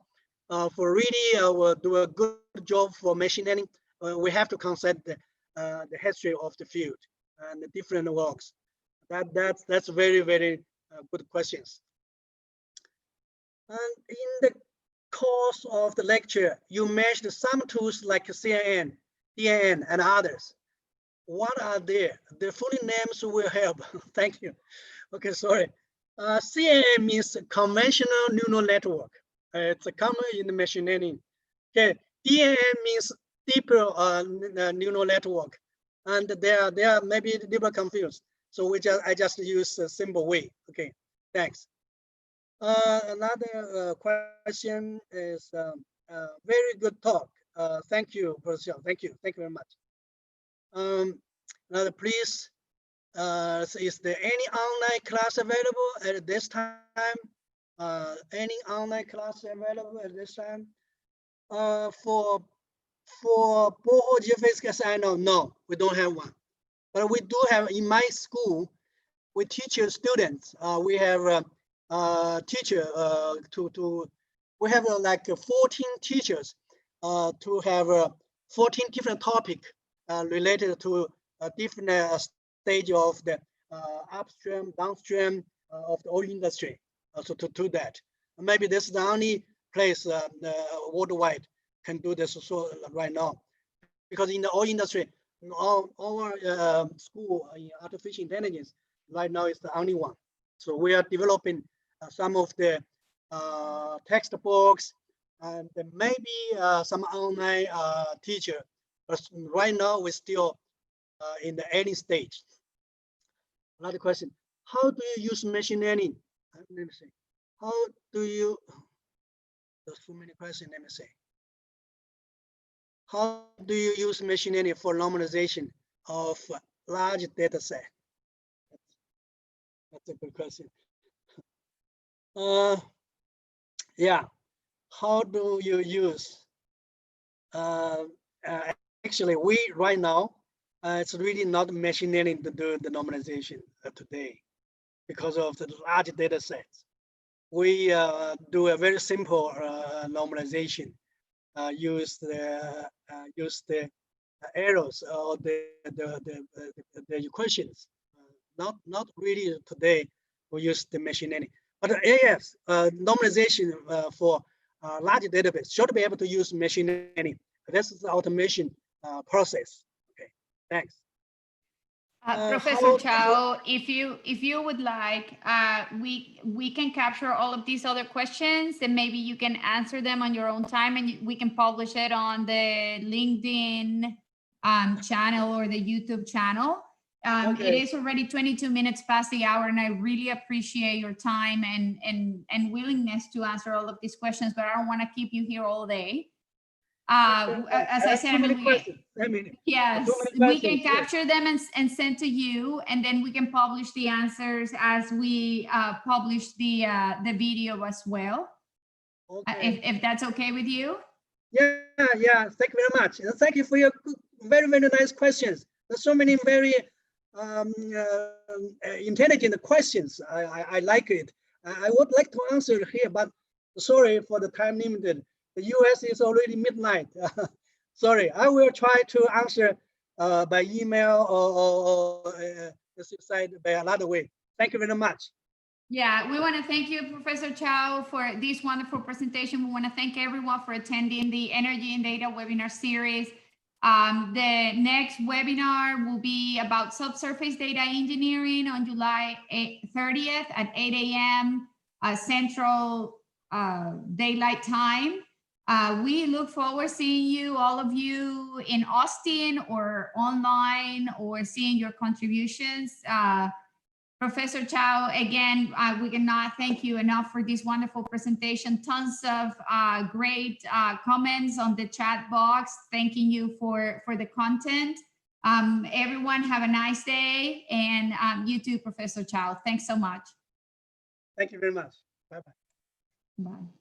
B: really we'll do a good job for machine learning, we have to consider the history of the field and the different logs. That's very, very good questions. And in the course of the lecture, you mentioned some tools like CNN, DNN, and others. What are they? The full names will help. Thank you. Okay, sorry. CNN means conventional neural network. It's a common in the machine learning. Okay, DNN means deeper neural network, and they are maybe a little confused. So I just use a simple way. Okay, thanks. Another question is very good talk. Thank you, Professor. Thank you very much. Now please So is there any online class available at this time? Any online class available at this time? For Borehole Geophysics, I know, no, we don't have one. But we do have in my school, we teach students. We have teacher we have like 14 teachers to have 14 different topic related to a different stage of the upstream, downstream of the oil industry. So to do that, maybe this is the only place worldwide can do this so right now, because in the oil industry, our school in artificial intelligence right now is the only one. So we are developing some of the textbooks and maybe some online teacher. But right now we're still in the early stage. Another question: how do you use machine learning? Let me see. How do you? There's so many questions. Let me see. How do you use machine learning for normalization of large data set? That's a good question. Yeah, how do you use? Actually, we right now, it's really not machine learning to do the normalization today because of the large data sets. We do a very simple normalization. Use the arrows or the equations. Not really today. We use the machine learning, but AS normalization for large database should be able to use machine learning. This is the automation process. Okay, thanks.
A: Professor Chow, if you would like, we can capture all of these other questions, and maybe you can answer them on your own time, and we can publish it on the LinkedIn channel or the YouTube channel.
B: Okay.
A: It is already 22 minutes past the hour, and I really appreciate your time and willingness to answer all of these questions, but I don't want to keep you here all day. As I said, yes, we can capture them and send to you, and then we can publish the answers as we publish the video as well. Okay. If that's okay with you.
B: Yeah. Thank you very much. And thank you for your very nice questions. There's so many very intelligent questions. I like it. I would like to answer here, but sorry for the time limited. The US is already midnight. Sorry, I will try to answer by email or by another way. Thank you very much.
A: Yeah, we want to thank you, Professor Chow, for this wonderful presentation. We want to thank everyone for attending the Energy and Data webinar series. The next webinar will be about subsurface data engineering on July 30th at 8 a.m. Central Daylight Time. We look forward to seeing you, all of you, in Austin or online, or seeing your contributions. Professor Chow, again, we cannot thank you enough for this wonderful presentation. Tons of great comments on the chat box, thanking you for the content. Everyone have a nice day, and you too, Professor Chow. Thanks so much.
B: Thank you very much. Bye-bye.
A: Bye.